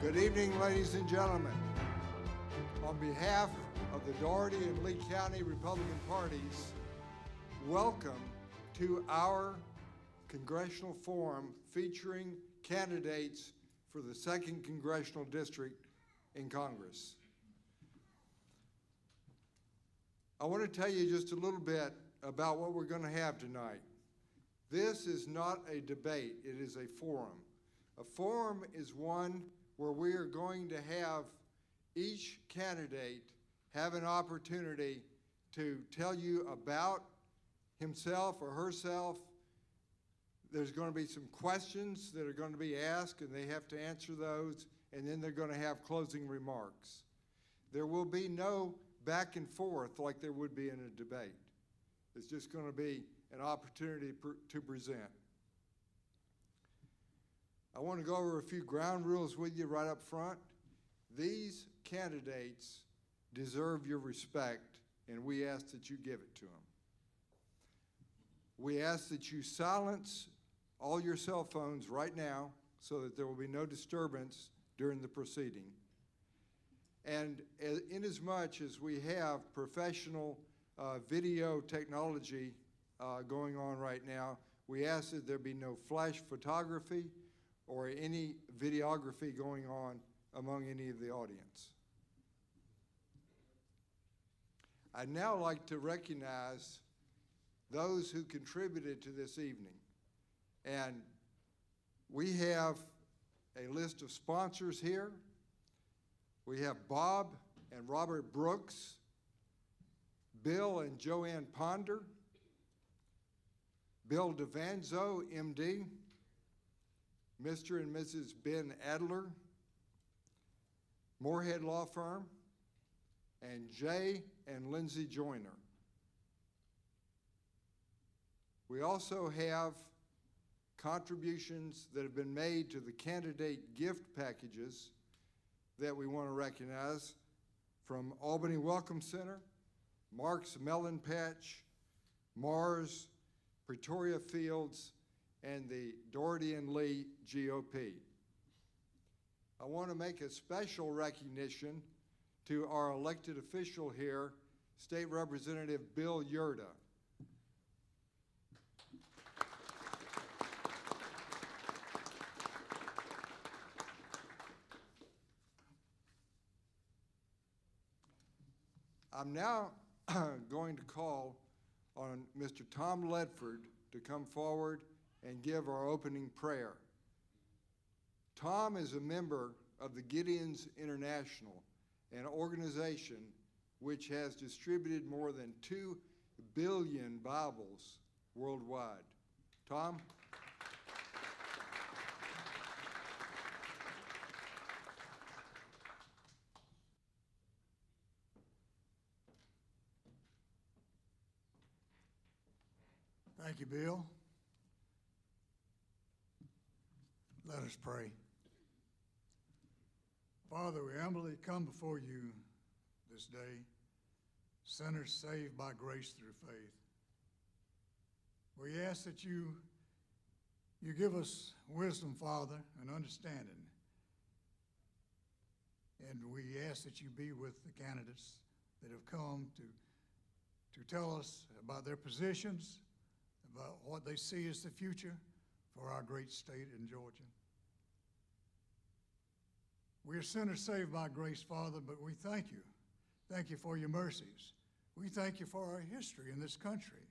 Good evening, ladies and gentlemen. On behalf of the Doherty and Lee County Republican parties, welcome to our Congressional Forum featuring candidates for the 2nd Congressional District in Congress. I want to tell you just a little bit about what we're going to have tonight. This is not a debate, it is a forum. A forum is one where we are going to have each candidate have an opportunity to tell you about himself or herself. There's going to be some questions that are going to be asked, and they have to answer those, and then they're going to have closing remarks. There will be no back and forth like there would be in a debate. It's just going to be an opportunity to present. I want to go over a few ground rules with you right up front. These candidates deserve your respect, and we ask that you give it to them. We ask that you silence all your cell phones right now so that there will be no disturbance during the proceeding. And inasmuch as we have professional video technology going on right now, we ask that there be no flash photography or any videography going on among any of the audience. I'd now like to recognize those who contributed to this evening. And we have a list of sponsors here. We have Bob and Robert Brooks, Bill and Joanne Ponder, Bill DeVanzo, MD, Mr. and Mrs. Ben Adler, Moorhead Law Firm, and Jay and Lindsay Joyner. We also have contributions that have been made to the candidate gift packages that we want to recognize from Albany Welcome Center, Mark's Melon Patch, Mars, Pretoria Fields, and the Doherty and Lee GOP. I want to make a special recognition to our elected official here, State Representative Bill Yurda. I'm now going to call on Mr. Tom Ledford to come forward and give our opening prayer. Tom is a member of the Gideons International, an organization which has distributed more than 2 billion Bibles worldwide. Tom? Thank you, Bill. Let us pray. Father, we humbly come before you this day, sinners saved by grace through faith. We ask that you give us wisdom, Father, and understanding. And we ask that you be with the candidates that have come to tell us about their positions, about what they see as the future for our great state in Georgia. We are sinners saved by grace, Father, but we thank you. Thank you for your mercies. We thank you for our history in this country.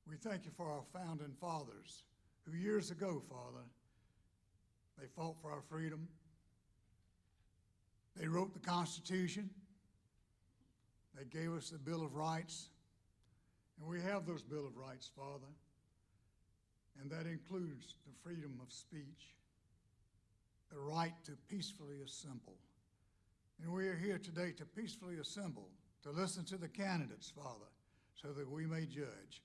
We thank you for our founding fathers who years ago, Father, they fought for our freedom. They wrote the Constitution. They gave us the Bill of Rights. And we have those Bill of Rights, Father, and that includes the freedom of speech, the right to peacefully assemble. And we are here today to peacefully assemble, to listen to the candidates, Father, so that we may judge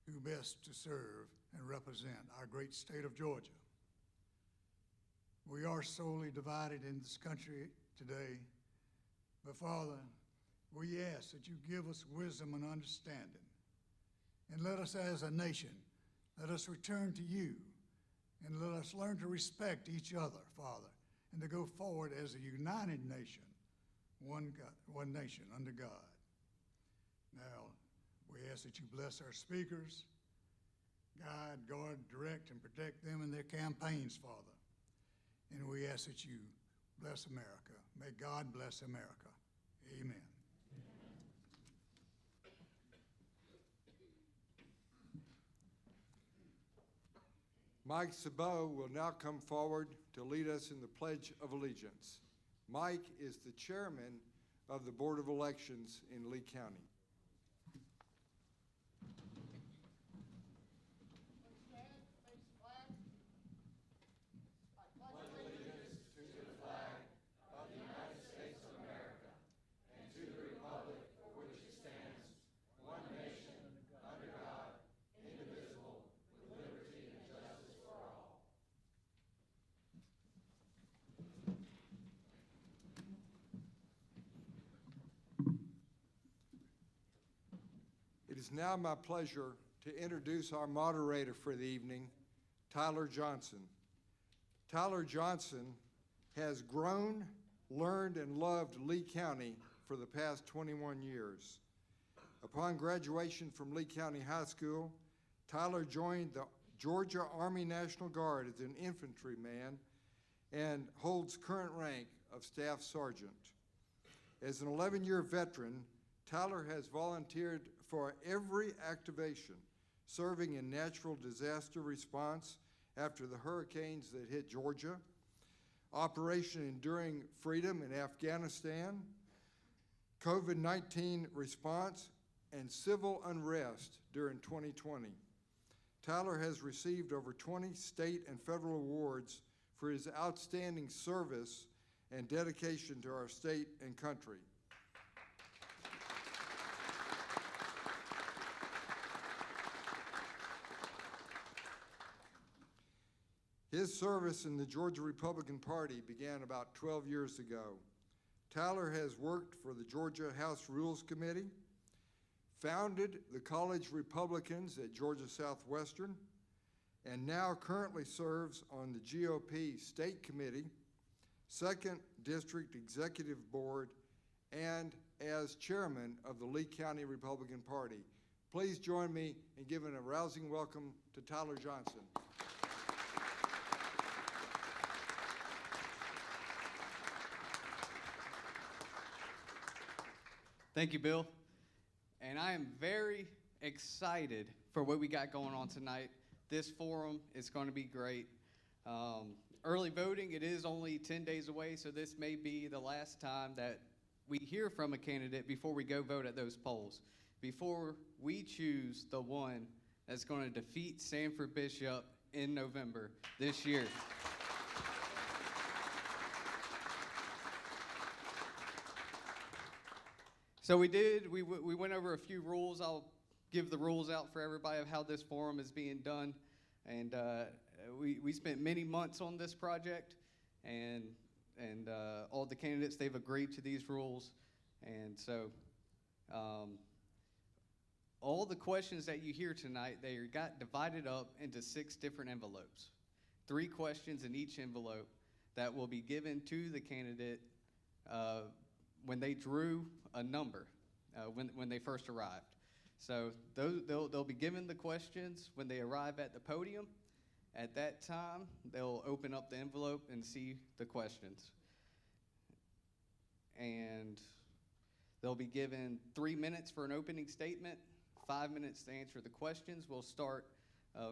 who best to serve and represent our great state of Georgia. We are sorely divided in this country today, but Father, we ask that you give us wisdom and understanding. And let us as a nation, let us return to you and let us learn to respect each other, Father, and to go forward as a united nation, one God, one nation under God. Now, we ask that you bless our speakers, guide, guard, direct, and protect them in their campaigns, Father. And we ask that you bless America. May God bless America. Amen. Mike Sabot will now come forward to lead us in the Pledge of Allegiance. Mike is the chairman of the Board of Elections in Lee County. It is now my pleasure to introduce our moderator for the evening, Tyler Johnson. Tyler Johnson has grown, learned, and loved Lee County for the past 21 years. Upon graduation from Lee County High School, Tyler joined the Georgia Army National Guard as an infantryman and holds current rank of Staff Sergeant. As an 11-year veteran, Tyler has volunteered for every activation, serving in natural disaster response after the hurricanes that hit Georgia, Operation Enduring Freedom in Afghanistan, COVID-19 response, and civil unrest during 2020. Tyler has received over 20 state and federal awards for his outstanding service and dedication to our state and country. His service in the Georgia Republican Party began about 12 years ago. Tyler has worked for the Georgia House Rules Committee, founded the College Republicans at Georgia Southwestern, and now currently serves on the GOP State Committee, 2nd District Executive Board, and as chairman of the Lee County Republican Party. Please join me in giving a rousing welcome to Tyler Johnson. Thank you, Bill. And I am very excited for what we got going on tonight. This forum is going to be great. Early voting, it is only 10 days away, so this may be the last time that we hear from a candidate before we go vote at those polls, before we choose the one that's going to defeat Sanford Bishop in November this year. So we went over a few rules. I'll give the rules out for everybody of how this forum is being done. And we spent many months on this project, and all the candidates, they've agreed to these rules. And so all the questions that you hear tonight, they got divided up into 6 different envelopes. 3 questions in each envelope that will be given to the candidate when they drew a number when they first arrived. So they'll be given the questions when they arrive at the podium. At that time, they'll open up the envelope and see the questions. And they'll be given 3 minutes for an opening statement, 5 minutes to answer the questions. We'll start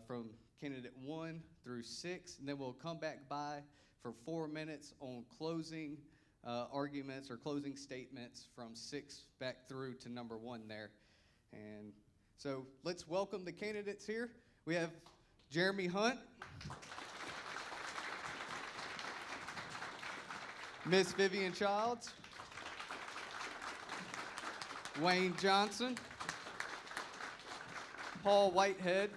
from candidate 1 through 6, and then we'll come back by for 4 minutes on closing arguments or closing statements from 6 back through to number 1 there. And so let's welcome the candidates here. We have Jeremy Hunt, Miss Vivian Childs, Wayne Johnson, Paul Whitehead,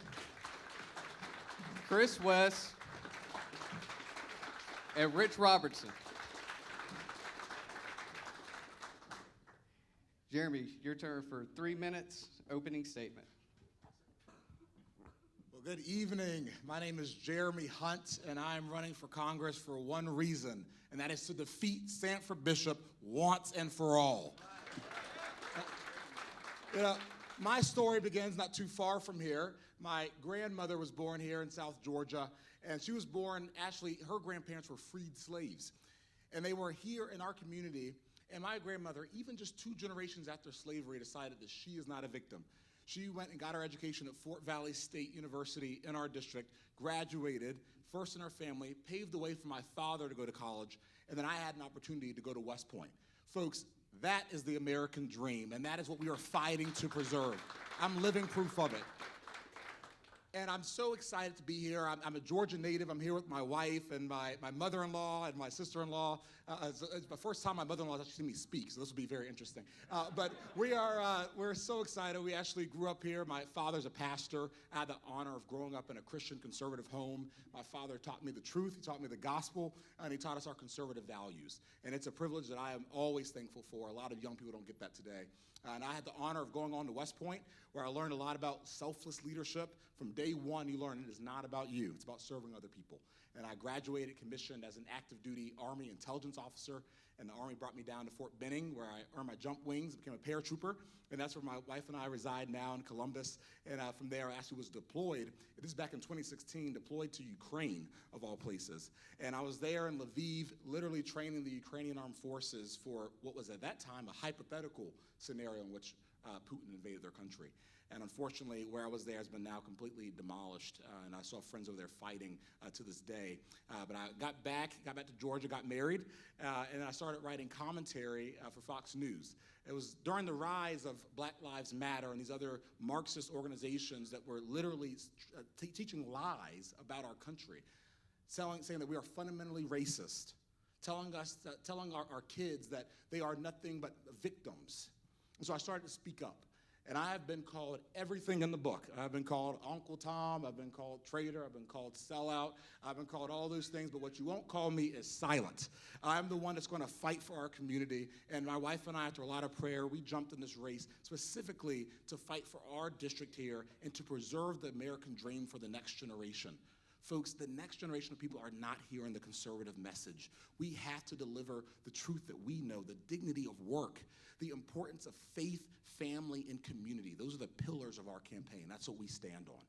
Chris West, and Rich Robertson. Jeremy, your turn for 3 minutes, opening statement. Well, good evening. My name is Jeremy Hunt, and I'm running for Congress for one reason, and that is to defeat Sanford Bishop once and for all. You know, my story begins not too far from here. My grandmother was born here in South Georgia, and she was born, actually, her grandparents were freed slaves. And they were here in our community, and my grandmother, even just 2 generations after slavery, decided that she is not a victim. She went and got her education at Fort Valley State University in our district, graduated, first in our family, paved the way for my father to go to college, and then I had an opportunity to go to West Point. Folks, that is the American dream, and that is what we are fighting to preserve. I'm living proof of it. And I'm so excited to be here. I'm a Georgia native. I'm here with my wife and my mother-in-law and my sister-in-law. It's the first time my mother-in-law has actually seen me speak, so this will be very interesting. But we're so excited. We actually grew up here. My father's a pastor. I had the honor of growing up in a Christian conservative home. My father taught me the truth. He taught me the gospel, and he taught us our conservative values. And it's a privilege that I am always thankful for. A lot of young people don't get that today. And I had the honor of going on to West Point, where I learned a lot about selfless leadership. From day one, you learn it is not about you. It's about serving other people. And I graduated commissioned as an active duty Army intelligence officer, and the Army brought me down to Fort Benning, where I earned my jump wings, became a paratrooper, and that's where my wife and I reside now in Columbus. And from there, I actually was deployed. This is back in 2016, deployed to Ukraine, of all places. And I was there in Lviv, literally training the Ukrainian armed forces for what was at that time a hypothetical scenario in which Putin invaded their country. And unfortunately, where I was there has been now completely demolished, and I saw friends over there fighting to this day. But I got back to Georgia, got married, and I started writing commentary for Fox News. It was during the rise of Black Lives Matter and these other Marxist organizations that were literally teaching lies about our country, saying that we are fundamentally racist, telling our kids that they are nothing but victims. And so I started to speak up. And I have been called everything in the book. I've been called Uncle Tom, I've been called traitor, I've been called sellout, I've been called all those things, but what you won't call me is silent. I'm the one that's going to fight for our community, and my wife and I, after a lot of prayer, we jumped in this race specifically to fight for our district here and to preserve the American dream for the next generation. Folks, the next generation of people are not hearing the conservative message. We have to deliver the truth that we know, the dignity of work, the importance of faith, family, and community. Those are the pillars of our campaign. That's what we stand on.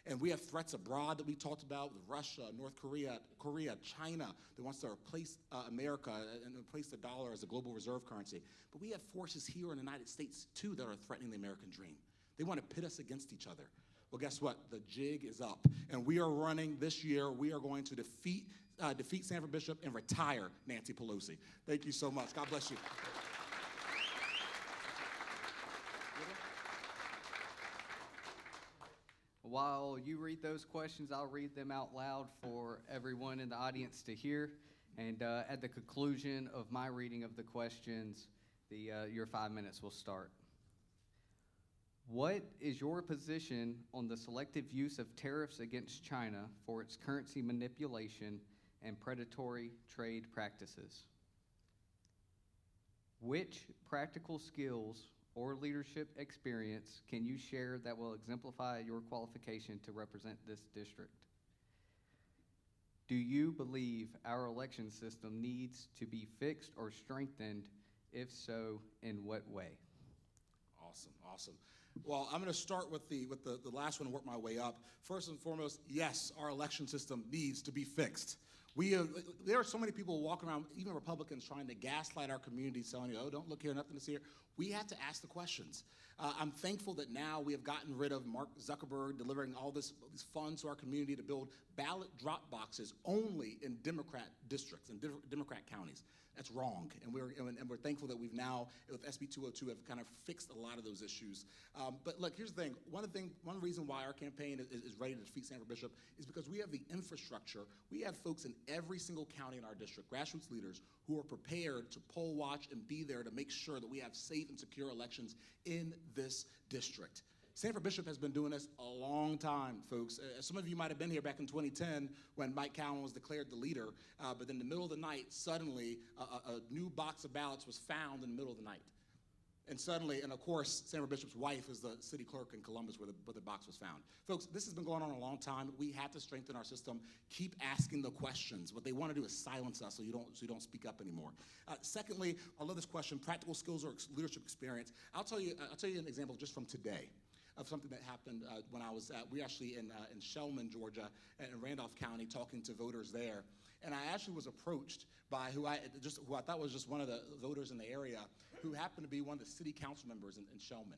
And we have threats abroad that we talked about with Russia, North Korea, China that wants to replace America and replace the dollar as a global reserve currency. But we have forces here in the United States, too, that are threatening the American dream. They want to pit us against each other. Well, guess what? The jig is up. And we are running this year. We are going to defeat Sanford Bishop and retire Nancy Pelosi. Thank you so much. God bless you. While you read those questions, I'll read them out loud for everyone in the audience to hear. And at the conclusion of my reading of the questions, your 5 minutes will start. What is your position on the selective use of tariffs against China for its currency manipulation and predatory trade practices? Which practical skills or leadership experience can you share that will exemplify your qualification to represent this district? Do you believe our election system needs to be fixed or strengthened? If so, in what way? Awesome. Well, I'm going to start with the last one and work my way up. First and foremost, yes, our election system needs to be fixed. There are so many people walking around, even Republicans, trying to gaslight our community, telling you, oh, don't look here, nothing to see here. We have to ask the questions. I'm thankful that now we have gotten rid of Mark Zuckerberg delivering all these funds to our community to build ballot drop boxes only in Democrat districts and Democrat counties. That's wrong, and we're thankful that we've now, with SB 202, have kind of fixed a lot of those issues. But look, here's the thing. One reason why our campaign is ready to defeat Sanford Bishop is because we have the infrastructure. We have folks in every single county in our district, grassroots leaders, who are prepared to poll watch and be there to make sure that we have safe and secure elections in this district. Sanford Bishop has been doing this a long time, folks. Some of you might have been here back in 2010 when Mike Cowan was declared the leader, but in the middle of the night, suddenly a new box of ballots was found in the middle of the night. And suddenly, and of course, Sandra Bishop's wife is the city clerk in Columbus where the box was found. Folks, this has been going on a long time. We have to strengthen our system. Keep asking the questions. What they want to do is silence us so you don't speak up anymore. Secondly, I love this question, practical skills or leadership experience. I'll tell you an example just from today of something that happened when I was we actually in Shellman, Georgia, in Randolph County, talking to voters there. And I actually was approached by who I thought was just one of the voters in the area, who happened to be one of the city council members in Shellman.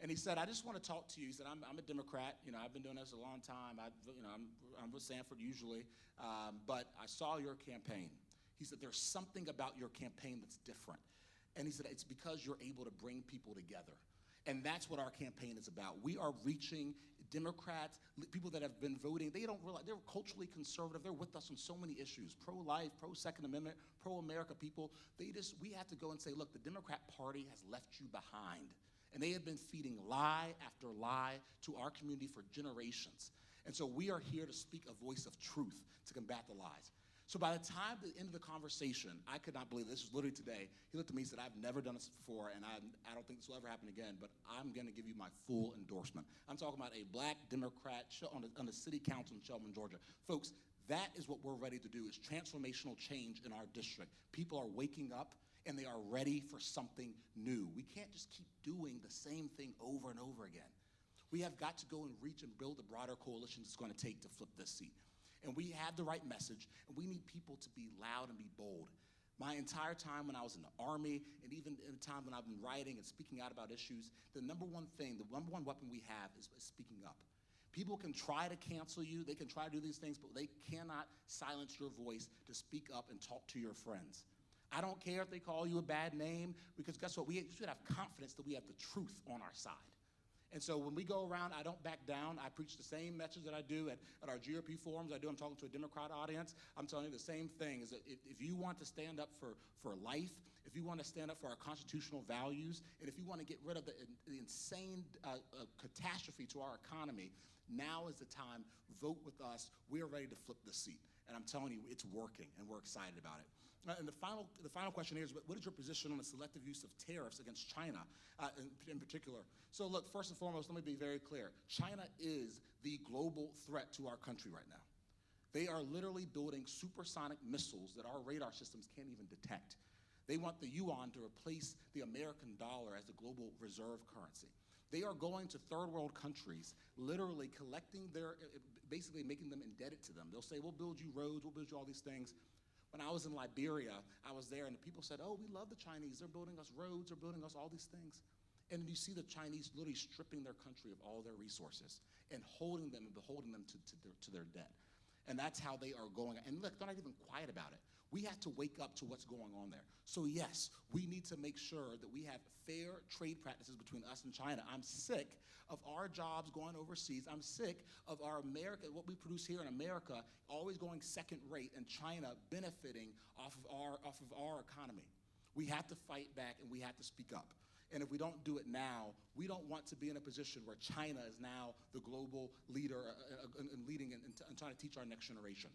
And he said, I just want to talk to you. He said, I'm a Democrat. You know, I've been doing this a long time. I'm with Sanford usually, but I saw your campaign. He said, there's something about your campaign that's different. And he said, it's because you're able to bring people together. And that's what our campaign is about. We are reaching Democrats, people that have been voting. They don't realize they're culturally conservative. They're with us on so many issues, pro-life, pro-Second Amendment, pro-America people. We have to go and say, look, the Democrat Party has left you behind. And they have been feeding lie after lie to our community for generations. And so we are here to speak a voice of truth to combat the lies. So by the time the end of the conversation, I could not believe it. This was literally today. He looked at me and said, I've never done this before, and I don't think this will ever happen again, but I'm going to give you my full endorsement. I'm talking about a black Democrat on the city council in Shellman, Georgia. Folks, that is what we're ready to do, is transformational change in our district. People are waking up, and they are ready for something new. We can't just keep doing the same thing over and over again. We have got to go and reach and build the broader coalition it's going to take to flip this seat. And we have the right message, and we need people to be loud and be bold. My entire time when I was in the Army, and even in the time when I've been writing and speaking out about issues, the number one weapon we have is speaking up. People can try to cancel you, they can try to do these things, but they cannot silence your voice to speak up and talk to your friends. I don't care if they call you a bad name, because guess what? We should have confidence that we have the truth on our side. And so when we go around, I don't back down. I preach the same message that I do at our GOP forums. I'm talking to a Democrat audience. I'm telling you the same thing, is that if you want to stand up for life, if you want to stand up for our constitutional values, and if you want to get rid of the insane catastrophe to our economy, now is the time. Vote with us. We are ready to flip the seat. And I'm telling you, it's working, and we're excited about it. And the final question here is, what is your position on the selective use of tariffs against China in particular? So look, first and foremost, let me be very clear. China is the global threat to our country right now. They are literally building supersonic missiles that our radar systems can't even detect. They want the yuan to replace the American dollar as the global reserve currency. They are going to third world countries, literally collecting basically making them indebted to them. They'll say, we'll build you roads, we'll build you all these things. When I was in Liberia, I was there, and the people said, oh, we love the Chinese. They're building us roads, they're building us all these things. And you see the Chinese literally stripping their country of all their resources and holding them and beholding them to their debt. And that's how they are going. And look, they're not even quiet about it. We have to wake up to what's going on there. So yes, we need to make sure that we have fair trade practices between us and China. I'm sick of our jobs going overseas. I'm sick of our America, what we produce here in America, always going second rate, and China benefiting off of our economy. We have to fight back, and we have to speak up. And if we don't do it now, we don't want to be in a position where China is now the global leader and leading and trying to teach our next generation.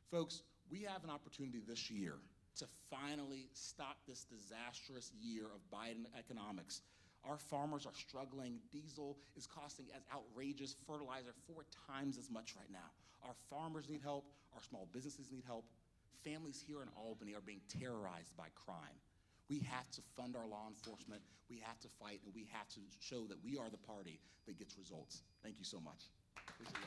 Folks, we have an opportunity this year to finally stop this disastrous year of Biden economics. Our farmers are struggling. Diesel is costing as outrageous. Fertilizer 4 times as much right now. Our farmers need help. Our small businesses need help. Families here in Albany are being terrorized by crime. We have to fund our law enforcement. We have to fight, and we have to show that we are the party that gets results. Thank you so much. Thank you.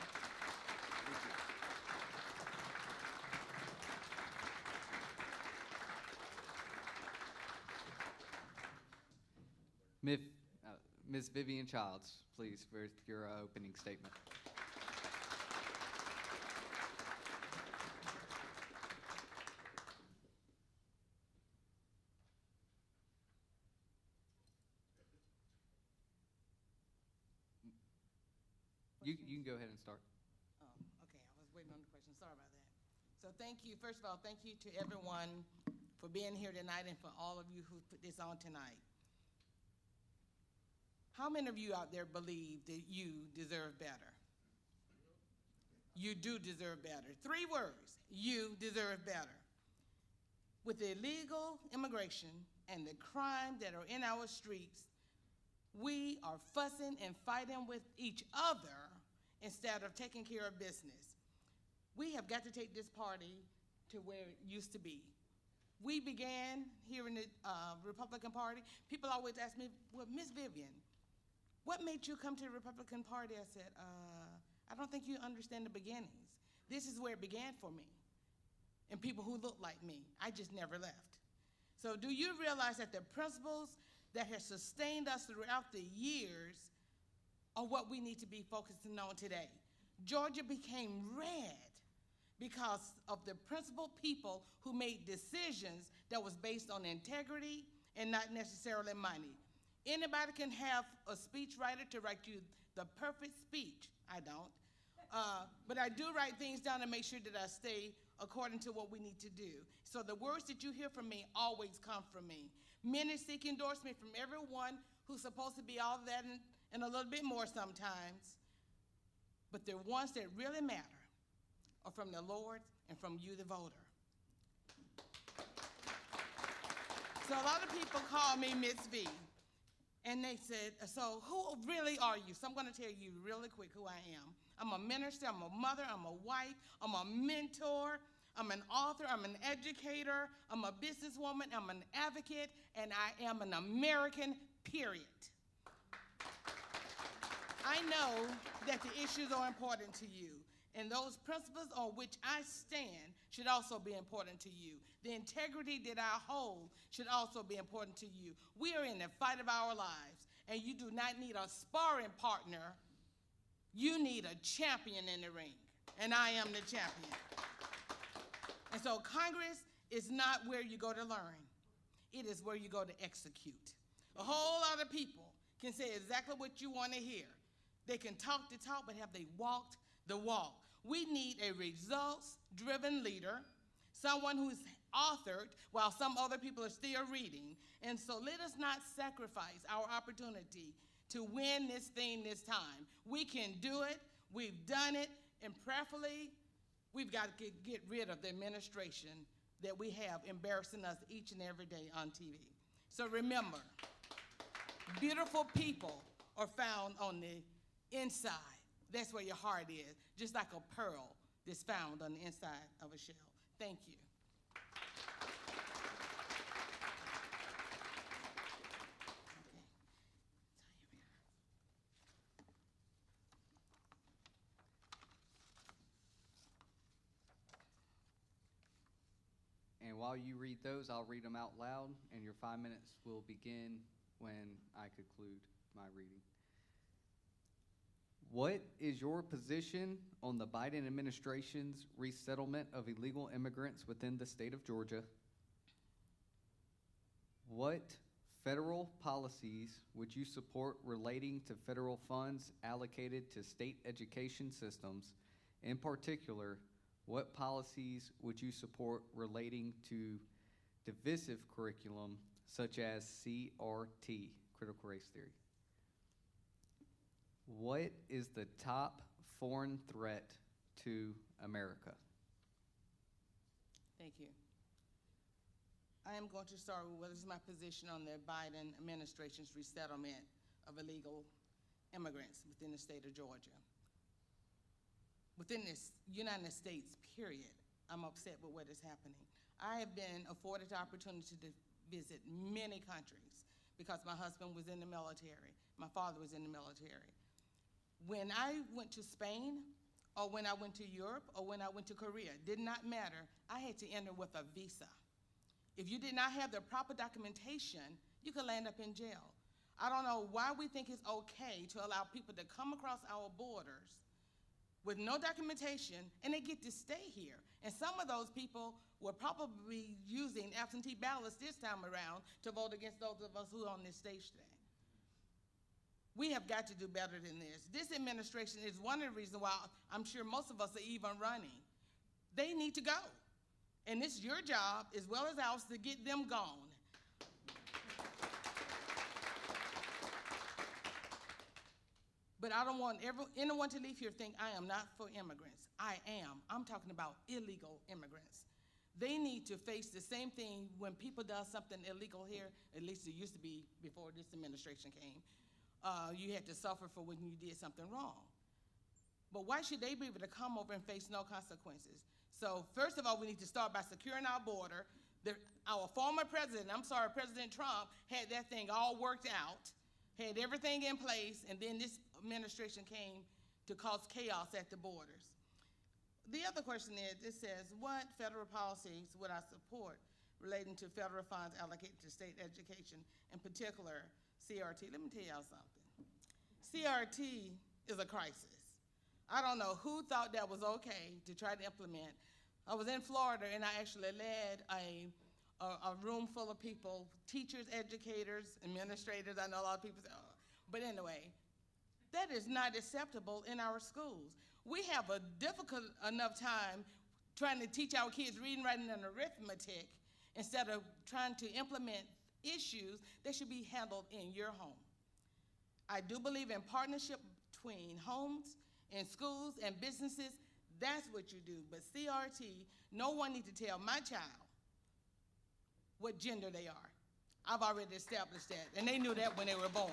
Ms. Vivian Childs, please, for your opening statement. You can go ahead and start. Oh, okay. I was waiting on the question. Sorry about that. So thank you. First of all, thank you to everyone for being here tonight and for all of you who put this on tonight. How many of you out there believe that you deserve better? You do deserve better. 3 words. You deserve better. With the illegal immigration and the crime that are in our streets, we are fussing and fighting with each other instead of taking care of business. We have got to take this party to where it used to be. We began here in the Republican Party. People always ask me, well, Miss Vivian, what made you come to the Republican Party? I said, I don't think you understand the beginnings. This is where it began for me, and people who look like me. I just never left. So do you realize that the principles that have sustained us throughout the years are what we need to be focusing on today? Georgia became red because of the principled people who made decisions that was based on integrity and not necessarily money. Anybody can have a speechwriter to write you the perfect speech. I don't. But I do write things down and make sure that I stay according to what we need to do. So the words that you hear from me always come from me. Many seek endorsement from everyone who's supposed to be all of that and a little bit more sometimes. But the ones that really matter are from the Lord and from you, the voter. So a lot of people call me Miss V. And they said, so who really are you? So I'm going to tell you really quick who I am. I'm a minister, I'm a mother, I'm a wife, I'm a mentor, I'm an author, I'm an educator, I'm a businesswoman, I'm an advocate, and I am an American, period. I know that the issues are important to you, and those principles on which I stand should also be important to you. The integrity that I hold should also be important to you. We are in the fight of our lives, and you do not need a sparring partner. You need a champion in the ring, and I am the champion. And so Congress is not where you go to learn. It is where you go to execute. A whole lot of people can say exactly what you want to hear. They can talk the talk, but have they walked the walk? We need a results-driven leader, someone who's authored while some other people are still reading. And so let us not sacrifice our opportunity to win this thing this time. We can do it. We've done it. And prayerfully, we've got to get rid of the administration that we have embarrassing us each and every day on TV. So remember, beautiful people are found on the inside. That's where your heart is, just like a pearl that's found on the inside of a shell. Thank you. And while you read those, I'll read them out loud, and your 5 minutes will begin when I conclude my reading. What is your position on the Biden administration's resettlement of illegal immigrants within the state of Georgia? What federal policies would you support relating to federal funds allocated to state education systems? In particular, what policies would you support relating to divisive curriculum such as CRT, critical race theory? What is the top foreign threat to America? Thank you. I am going to start with what is my position on the Biden administration's resettlement of illegal immigrants within the state of Georgia. Within this United States, period, I'm upset with what is happening. I have been afforded the opportunity to visit many countries because my husband was in the military, my father was in the military. When I went to Spain, or when I went to Europe, or when I went to Korea, did not matter. I had to enter with a visa. If you did not have the proper documentation, you could land up in jail. I don't know why we think it's okay to allow people to come across our borders with no documentation, and they get to stay here. And some of those people were probably using absentee ballots this time around to vote against those of us who are on this stage today. We have got to do better than this. This administration is one of the reasons why I'm sure most of us are even running. They need to go. And it's your job, as well as ours, to get them gone. But I don't want anyone to leave here think I am not for immigrants. I am. I'm talking about illegal immigrants. they need to face the same thing when people do something illegal here, at least it used to be before this administration came. You had to suffer for when you did something wrong. But why should they be able to come over and face no consequences? So first of all, we need to start by securing our border. Our former president, President Trump, had that thing all worked out, had everything in place, and then this administration came to cause chaos at the borders. The other question is, it says, what federal policies would I support relating to federal funds allocated to state education, in particular CRT? Let me tell y'all something. CRT is a crisis. I don't know who thought that was okay to try to implement. I was in Florida, and I actually led a room full of people, teachers, educators, administrators. I know a lot of people say, oh. But anyway, that is not acceptable in our schools. We have a difficult enough time trying to teach our kids reading, writing, and arithmetic instead of trying to implement issues that should be handled in your home. I do believe in partnership between homes and schools and businesses. That's what you do. But CRT, no one needs to tell my child what gender they are. I've already established that, and they knew that when they were born.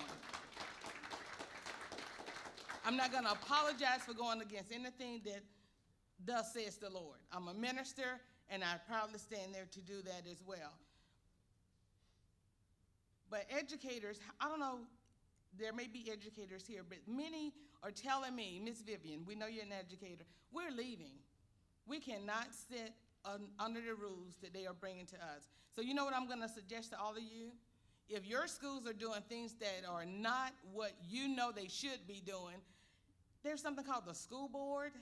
I'm not going to apologize for going against anything that thus says the Lord. I'm a minister, and I proudly stand there to do that as well. But educators, I don't know, there may be educators here, but many are telling me, Miss Vivian, we know you're an educator, we're leaving. We cannot sit under the rules that they are bringing to us. So you know what I'm going to suggest to all of you? If your schools are doing things that are not what you know they should be doing, there's something called the school board,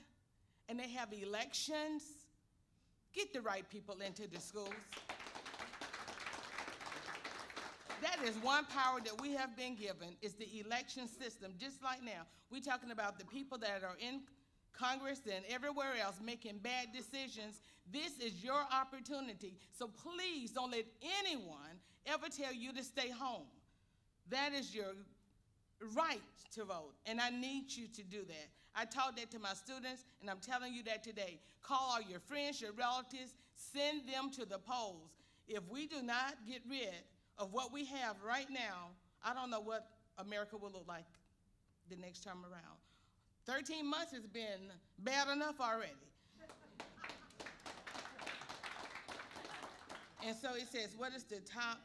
and they have elections. Get the right people into the schools. That is one power that we have been given, is the election system. Just like now, we're talking about the people that are in Congress and everywhere else making bad decisions. This is your opportunity. So please don't let anyone ever tell you to stay home. That is your right to vote, and I need you to do that. I taught that to my students, and I'm telling you that today. Call all your friends, your relatives, send them to the polls. If we do not get rid of what we have right now, I don't know what America will look like the next time around. 13 months has been bad enough already. And so it says, what is the top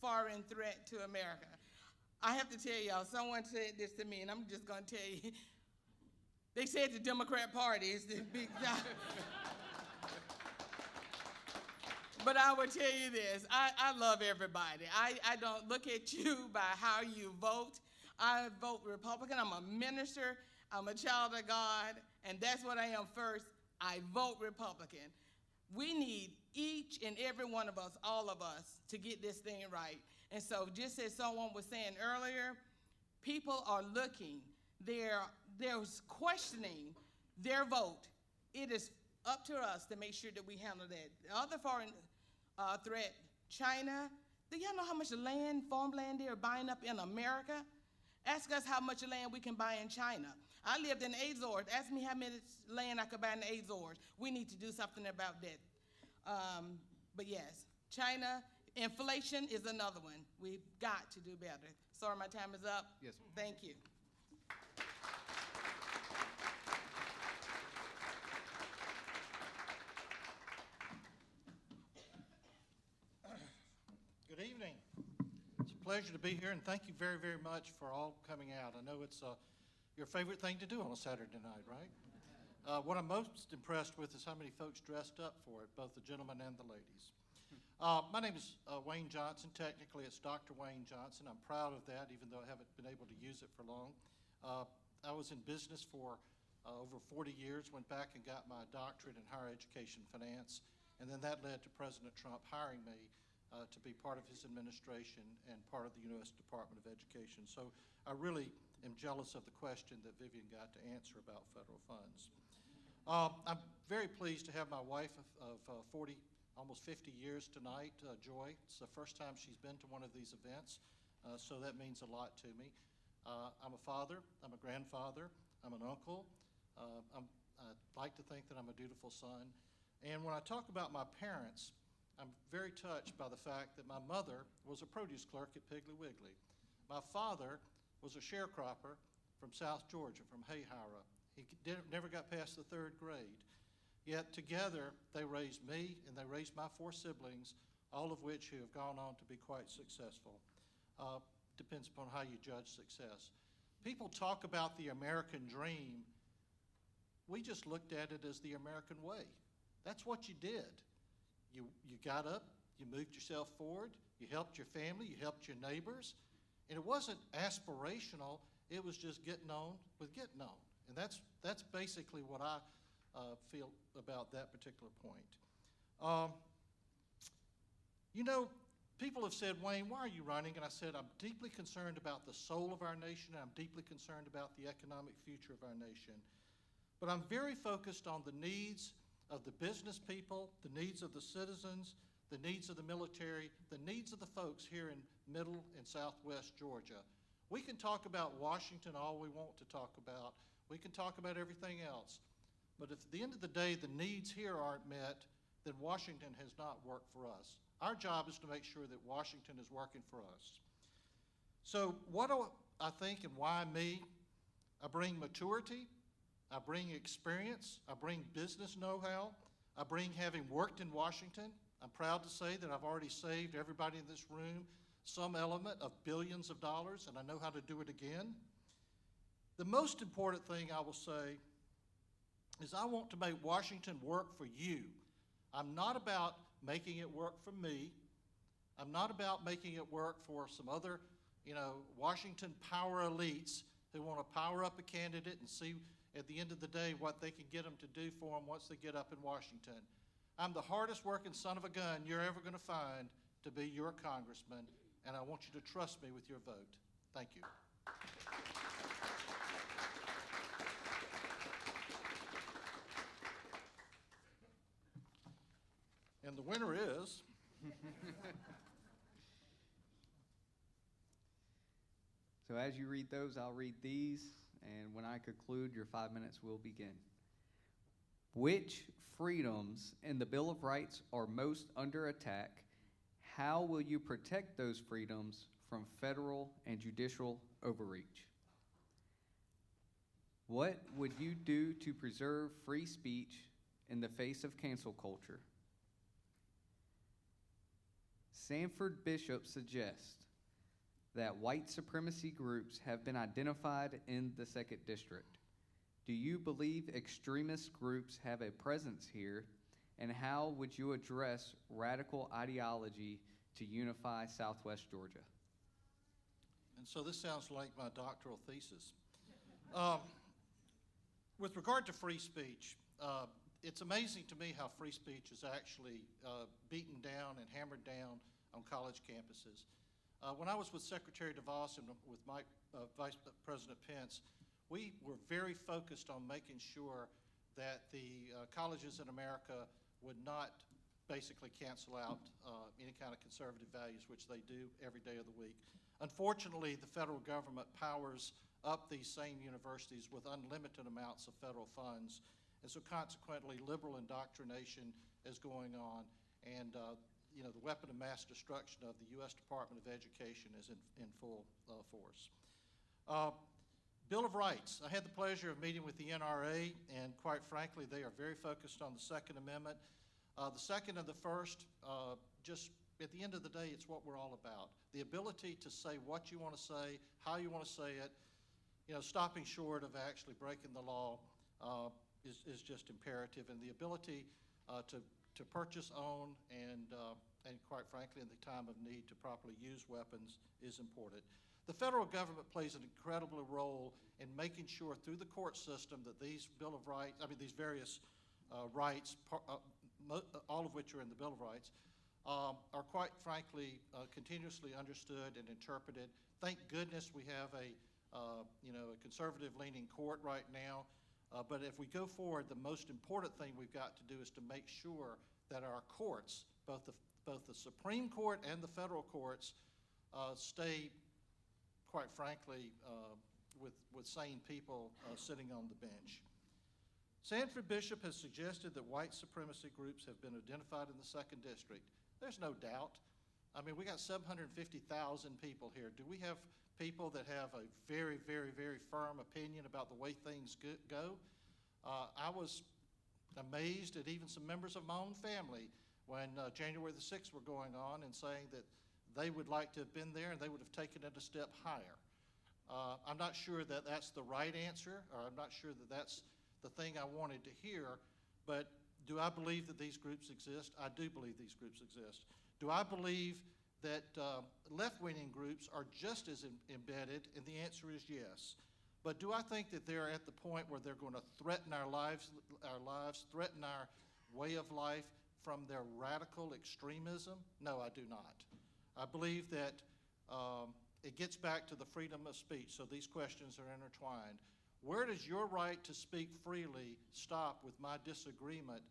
foreign threat to America? I have to tell y'all, someone said this to me, and I'm just going to tell you. They said the Democrat Party is the big But I will tell you this, I love everybody. I don't look at you by how you vote. I vote Republican. I'm a minister. I'm a child of God, and that's what I am first. I vote Republican. We need each and every one of us, all of us, to get this thing right. And so just as someone was saying earlier, people are looking. They're questioning their vote. It is up to us to make sure that we handle that. The other foreign threat, China. Do y'all know how much land, farmland they're buying up in America? Ask us how much land we can buy in China. I lived in the Azores. Ask me how much land I could buy in the Azores. We need to do something about that. But yes, China, inflation is another one. We've got to do better. Sorry, my time is up. Yes, ma'am. Thank you. Good evening. It's a pleasure to be here, and thank you very, very much for all coming out. I know it's your favorite thing to do on a Saturday night, right? What I'm most impressed with is how many folks dressed up for it, both the gentlemen and the ladies. My name is Wayne Johnson. Technically, it's Dr. Wayne Johnson. I'm proud of that, even though I haven't been able to use it for long. I was in business for over 40 years, went back and got my doctorate in higher education finance, and then that led to President Trump hiring me to be part of his administration and part of the U.S. Department of Education. So I really am jealous of the question that Vivian got to answer about federal funds. I'm very pleased to have my wife of 40, almost 50 years tonight, Joy. It's the first time she's been to one of these events, so that means a lot to me. I'm a father, I'm a grandfather, I'm an uncle. I'd like to think that I'm a dutiful son. And when I talk about my parents, I'm very touched by the fact that my mother was a produce clerk at Piggly Wiggly. My father was a sharecropper from South Georgia, from Hayhira. He never got past the 3rd grade. Yet together they raised me and they raised my 4 siblings, all of which who have gone on to be quite successful. Depends upon how you judge success. People talk about the American dream. We just looked at it as the American way. That's what you did. You got up, you moved yourself forward, you helped your family, you helped your neighbors, and it wasn't aspirational, it was just getting on with getting on. And that's basically what I feel about that particular point. You know, people have said, Wayne, why are you running? And I said, I'm deeply concerned about the soul of our nation, and I'm deeply concerned about the economic future of our nation. But I'm very focused on the needs of the business people, the needs of the citizens, the needs of the military, the needs of the folks here in middle and southwest Georgia. We can talk about Washington all we want to talk about. We can talk about everything else. But if at the end of the day the needs here aren't met, then Washington has not worked for us. Our job is to make sure that Washington is working for us. So what do I think and why me? I bring maturity, I bring experience, I bring business know-how, I bring having worked in Washington. I'm proud to say that I've already saved everybody in this room some element of billions of dollars, and I know how to do it again. The most important thing I will say is I want to make Washington work for you. I'm not about making it work for me. I'm not about making it work for some other, Washington power elites who want to power up a candidate and see at the end of the day what they can get them to do for them once they get up in Washington. I'm the hardest working son of a gun you're ever going to find to be your congressman, and I want you to trust me with your vote. Thank you. And the winner is... So as you read those, I'll read these, and when I conclude, your 5 minutes will begin. Which freedoms in the Bill of Rights are most under attack? How will you protect those freedoms from federal and judicial overreach? What would you do to preserve free speech in the face of cancel culture? Sanford Bishop suggests that white supremacy groups have been identified in the 2nd District. Do you believe extremist groups have a presence here, and how would you address radical ideology to unify Southwest Georgia? And so this sounds like my doctoral thesis. With regard to free speech, it's amazing to me how free speech is actually beaten down and hammered down on college campuses. When I was with Secretary DeVos and with Vice President Pence, we were very focused on making sure that the colleges in America would not basically cancel out any kind of conservative values, which they do every day of the week. Unfortunately, the federal government powers up these same universities with unlimited amounts of federal funds, and so consequently liberal indoctrination is going on, and the weapon of mass destruction of the U.S. Department of Education is in full force. Bill of Rights. I had the pleasure of meeting with the NRA, and quite frankly, they are very focused on the Second Amendment. The second and the first, just at the end of the day, it's what we're all about. The ability to say what you want to say, how you want to say it, stopping short of actually breaking the law is just imperative, and the ability to purchase, own, and quite frankly, in the time of need, to properly use weapons is important. The federal government plays an incredible role in making sure through the court system that these Bill of Rights, these various rights, all of which are in the Bill of Rights, are quite frankly continuously understood and interpreted. Thank goodness we have a conservative-leaning court right now. But if we go forward, the most important thing we've got to do is to make sure that our courts, both the Supreme Court and the federal courts, stay, quite frankly, with sane people sitting on the bench. Sanford Bishop has suggested that white supremacy groups have been identified in the 2nd District. There's no doubt. I mean, we got 750,000 people here. Do we have people that have a very, very, very firm opinion about the way things go? I was amazed at even some members of my own family when January the 6th were going on and saying that they would like to have been there and they would have taken it a step higher. I'm not sure that that's the right answer, or I'm not sure that that's the thing I wanted to hear, but do I believe that these groups exist? I do believe these groups exist. Do I believe that left-wing groups are just as embedded? And the answer is yes. But do I think that they're at the point where they're going to threaten our lives, threaten our way of life from their radical extremism? No, I do not. I believe that it gets back to the freedom of speech, so these questions are intertwined. Where does your right to speak freely stop with my disagreement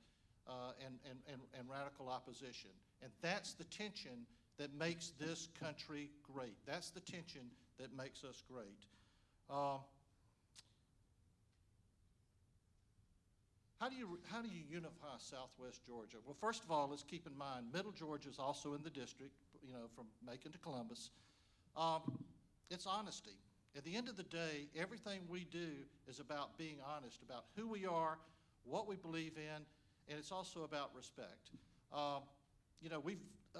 and radical opposition? And that's the tension that makes this country great. That's the tension that makes us great. How do you unify Southwest Georgia? Well, first of all, let's keep in mind, Middle Georgia is also in the district, you know, from Macon to Columbus. It's honesty. At the end of the day, everything we do is about being honest about who we are, what we believe in, and it's also about respect. You know,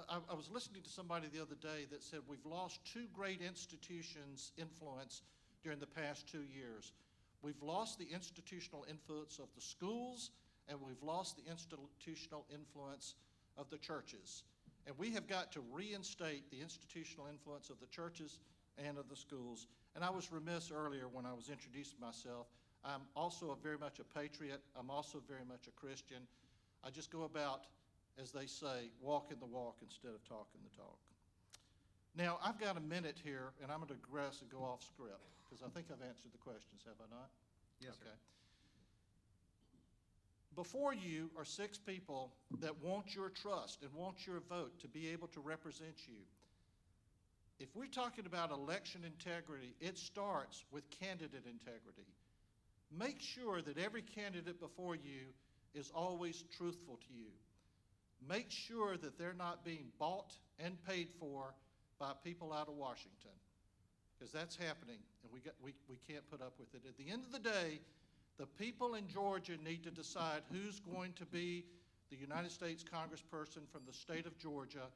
I was listening to somebody the other day that said we've lost 2 great institutions' influence during the past 2 years. We've lost the institutional influence of the schools, and we've lost the institutional influence of the churches. And we have got to reinstate the institutional influence of the churches and of the schools. And I was remiss earlier when I was introducing myself. I'm also very much a patriot. I'm also very much a Christian. I just go about, as they say, walking the walk instead of talking the talk. Now, I've got a minute here, and I'm going to digress and go off script, because I think I've answered the questions, have I not? Yes, okay. sir. Before you are 6 people that want your trust and want your vote to be able to represent you. If we're talking about election integrity, it starts with candidate integrity. Make sure that every candidate before you is always truthful to you. Make sure that they're not being bought and paid for by people out of Washington, because that's happening, and we can't put up with it. At the end of the day, the people in Georgia need to decide who's going to be the United States congressperson from the state of Georgia,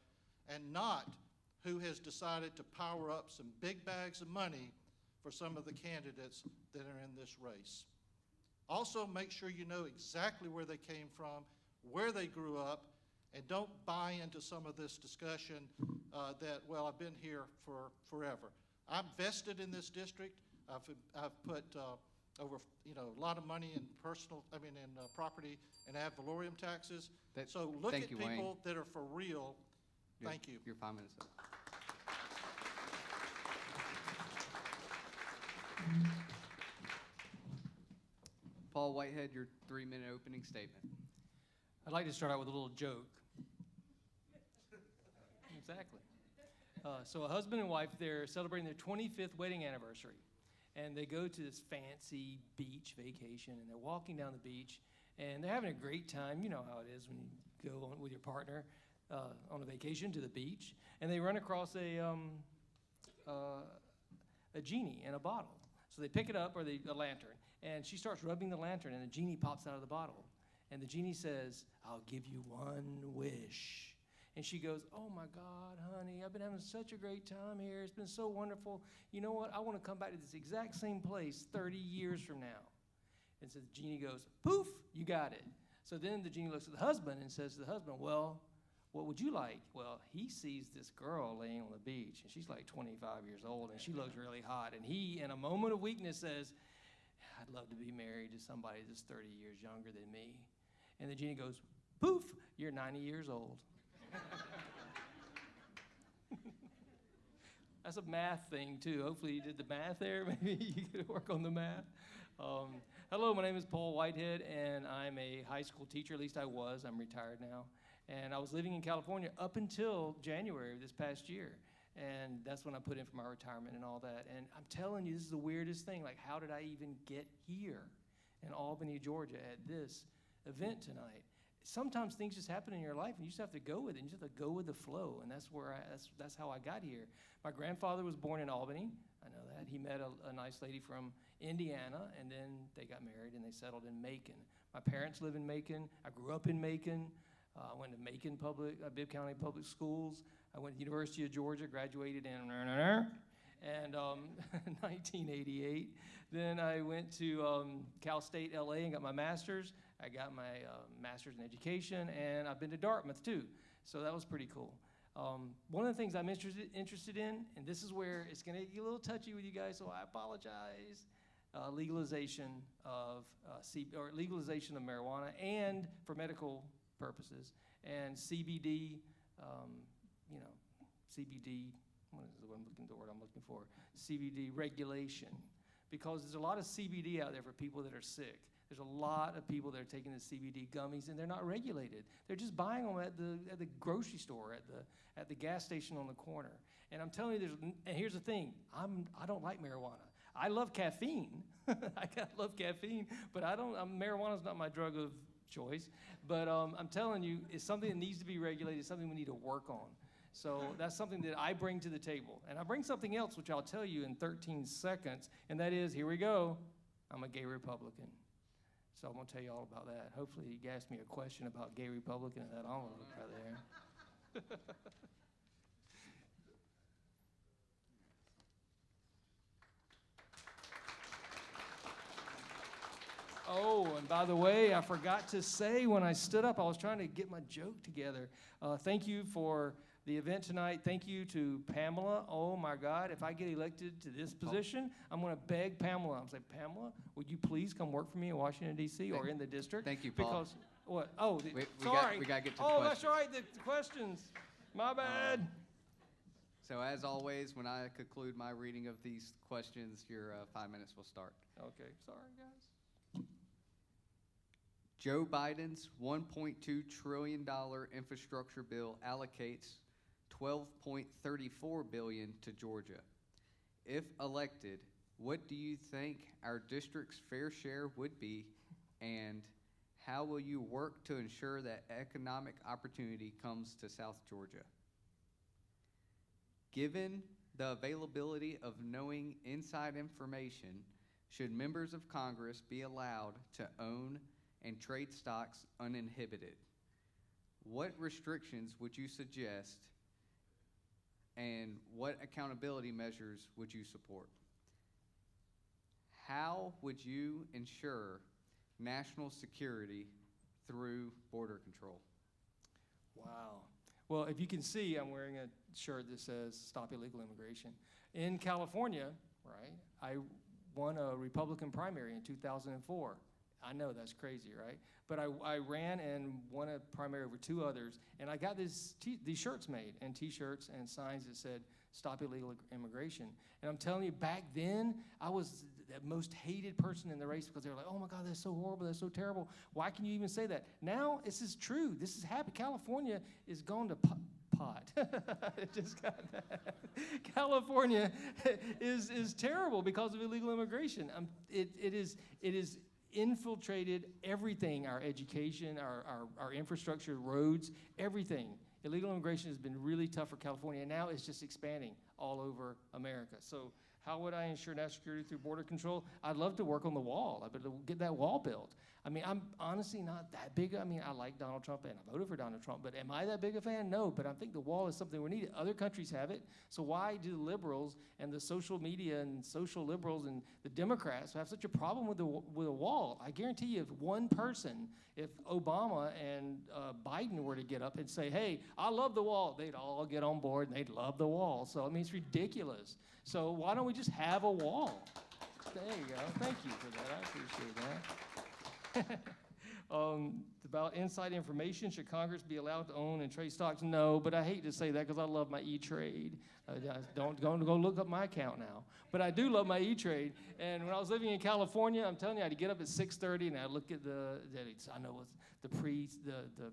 and not who has decided to power up some big bags of money for some of the candidates that are in this race. Also, make sure you know exactly where they came from, where they grew up, and don't buy into some of this discussion that, well, I've been here for forever. I'm vested in this district. I've put over, you know, a lot of money in property and ad valorem taxes. So look at people Wayne. that are for real. Thank you. You're 5 minutes up. Paul Whitehead, your 3-minute opening statement. I'd like to start out with a little joke. Exactly. So a husband and wife, they're celebrating their 25th wedding anniversary. And they go to this fancy beach vacation, and they're walking down the beach, and they're having a great time. You know how it is when you go on with your partner on a vacation to the beach. And they run across a genie in a bottle. So they pick it up, or a lantern, and she starts rubbing the lantern, and a genie pops out of the bottle. And the genie says, "I'll give you one wish." And she goes, "Oh my God, honey, I've been having such a great time here. It's been so wonderful. You know what? I want to come back to this exact same place 30 years from now." And so the genie goes, "Poof, you got it." So then the genie looks at the husband and says to the husband, "Well, what would you like?" Well, he sees this girl laying on the beach, and she's like 25 years old, and she looks really hot. And he, in a moment of weakness, says, "I'd love to be married to somebody that's 30 years younger than me." And the genie goes, "Poof, you're 90 years old." That's a math thing, too. Hopefully you did the math there. Maybe you could work on the math. Hello, my name is Paul Whitehead, and I'm a high school teacher. At least I was. I'm retired now. And I was living in California up until January of this past year. And that's when I put in for my retirement and all that. And I'm telling you, this is the weirdest thing. Like, how did I even get here? in Albany, Georgia, at this event tonight. Sometimes things just happen in your life, and you just have to go with it. You just have to go with the flow, and that's how I got here. My grandfather was born in Albany. I know that. He met a nice lady from Indiana, and then they got married, and they settled in Macon. My parents live in Macon. I grew up in Macon. I went to Macon Bibb County Public Schools. I went to the University of Georgia, graduated in 1988. Then I went to Cal State LA and got my master's. I got my master's in education, and I've been to Dartmouth too. So that was pretty cool. One of the things I'm interested in, and this is where it's going to get a little touchy with you guys, so I apologize. Legalization of legalization of marijuana, and for medical purposes, and CBD. CBD. What is the word I'm looking for? CBD regulation, because there's a lot of CBD out there for people that are sick. There's a lot of people that are taking the CBD gummies, and they're not regulated. They're just buying them at the grocery store, at the gas station on the corner. And I'm telling you, and here's the thing: I don't like marijuana. I love caffeine. I love caffeine, but marijuana's not my drug of choice. But I'm telling you, it's something that needs to be regulated. It's something we need to work on. So that's something that I bring to the table. And I bring something else, which I'll tell you in 13 seconds, and that is, here we go, I'm a gay Republican. So I'm going to tell you all about that. Hopefully you ask me a question about gay Republican and that envelope right there. Oh, and by the way, I forgot to say when I stood up, I was trying to get my joke together. Thank you for the event tonight. Thank you to Pamela. Oh my God, if I get elected to this position, I'm going to beg Pamela. I'm saying, Pamela, would you please come work for me in Washington, D.C. or in the district? Thank you, Paul. Because, what? Oh, sorry. We got to get to the questions. Oh, that's right, the questions. My bad. So as always, when I conclude my reading of these questions, your 5 minutes will start. Okay, sorry, guys. Joe Biden's $1.2 trillion infrastructure bill allocates $12.34 billion to Georgia. If elected, what do you think our district's fair share would be, and how will you work to ensure that economic opportunity comes to South Georgia? Given the availability of knowing inside information, should members of Congress be allowed to own and trade stocks uninhibited? What restrictions would you suggest, and what accountability measures would you support? How would you ensure national security through border control? Wow. Well, if you can see, I'm wearing a shirt that says Stop Illegal Immigration. In California, right, I won a Republican primary in 2004. I know that's crazy, right? But I ran and won a primary over two others, and I got these shirts made, and T-shirts and signs that said Stop Illegal Immigration. And I'm telling you, back then, I was the most hated person in the race because they were like, oh my God, that's so horrible, that's so terrible. Why can you even say that? Now, this is true. This is happening. California is going to pot. It just got that. California is terrible because of illegal immigration. It is infiltrated everything, our education, our infrastructure, roads, everything. Illegal immigration has been really tough for California, and now it's just expanding all over America. So how would I ensure national security through border control? I'd love to work on the wall. I'd love to get that wall built. I mean, I'm honestly not that big. I mean, I like Donald Trump, and I voted for Donald Trump, but am I that big a fan? No, but I think the wall is something we need. Other countries have it, so why do the liberals and the social media and social liberals and the Democrats have such a problem with a wall? I guarantee you, if one person, if Obama and Biden were to get up and say, hey, I love the wall, they'd all get on board and they'd love the wall. So, I mean, it's ridiculous. So why don't we just have a wall? There you go. Thank you for that. I appreciate that. About inside information, should Congress be allowed to own and trade stocks? No, but I hate to say that because I love my E-Trade. Don't go look up my account now. But I do love my E-Trade. And when I was living in California, I'm telling you, I had to get up at 6:30 and I look at I know what's the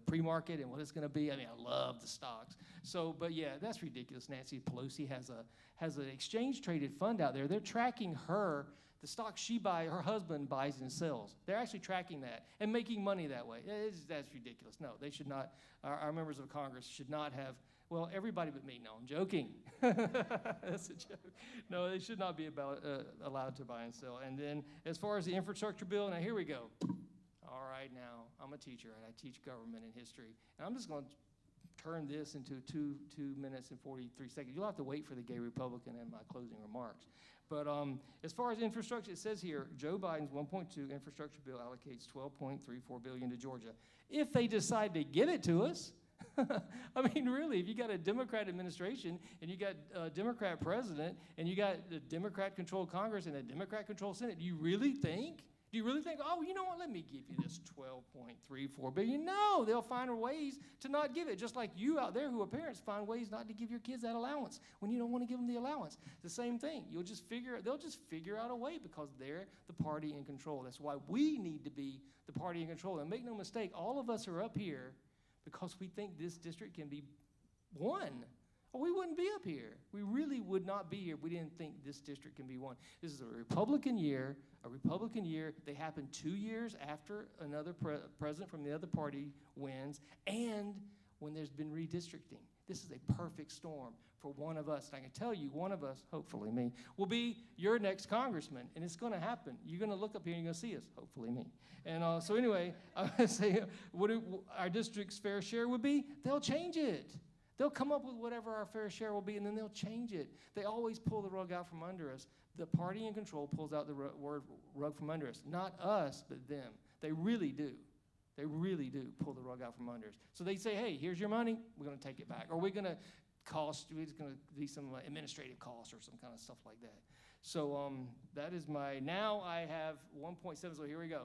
pre-market and what it's going to be. I mean, I love the stocks. So, but yeah, that's ridiculous. Nancy Pelosi has an exchange traded fund out there. They're tracking her the stock she buys, her husband buys and sells. They're actually tracking that and making money that way. That's ridiculous. No, they should not, our members of Congress should not have, well, everybody but me. No, I'm joking. That's a joke. No, they should not be allowed to buy and sell. And then as far as the infrastructure bill, now here we go. All right, now, I'm a teacher, and I teach government and history. And I'm just going to turn this into 2 minutes and 43 seconds. You'll have to wait for the gay Republican and my closing remarks. But as far as infrastructure, it says here, Joe Biden's 1.2 infrastructure bill allocates $12.34 billion to Georgia. If they decide to give it to us, I mean, really, if you got a Democrat administration and you got a Democrat president and you got a Democrat-controlled Congress and a Democrat-controlled Senate, do you really think, oh, you know what, let me give you this $12.34 billion? No, they'll find ways to not give it, just like you out there who are parents find ways not to give your kids that allowance when you don't want to give them the allowance. The same thing. They'll just figure out a way because they're the party in control. That's why we need to be the party in control. And make no mistake, all of us are up here because we think this district can be won. Or we wouldn't be up here. We really would not be here if we didn't think this district can be won. This is a Republican year. They happen 2 years after another president from the other party wins, and when there's been redistricting. This is a perfect storm for one of us. And I can tell you, one of us, hopefully me, will be your next congressman, and it's going to happen. You're going to look up here and you're going to see us, hopefully me. And so anyway, I want to say what our district's fair share would be. They'll change it. They'll come up with whatever our fair share will be, and then they'll change it. They always pull the rug out from under us. The party in control pulls out the rug from under us. Not us, but them. They really do. They really do pull the rug out from under us. So they say, hey, here's your money. We're going to take it back. Or we're going to it's going to be some administrative cost or some kind of stuff like that. So that is now I have 1.7, so here we go.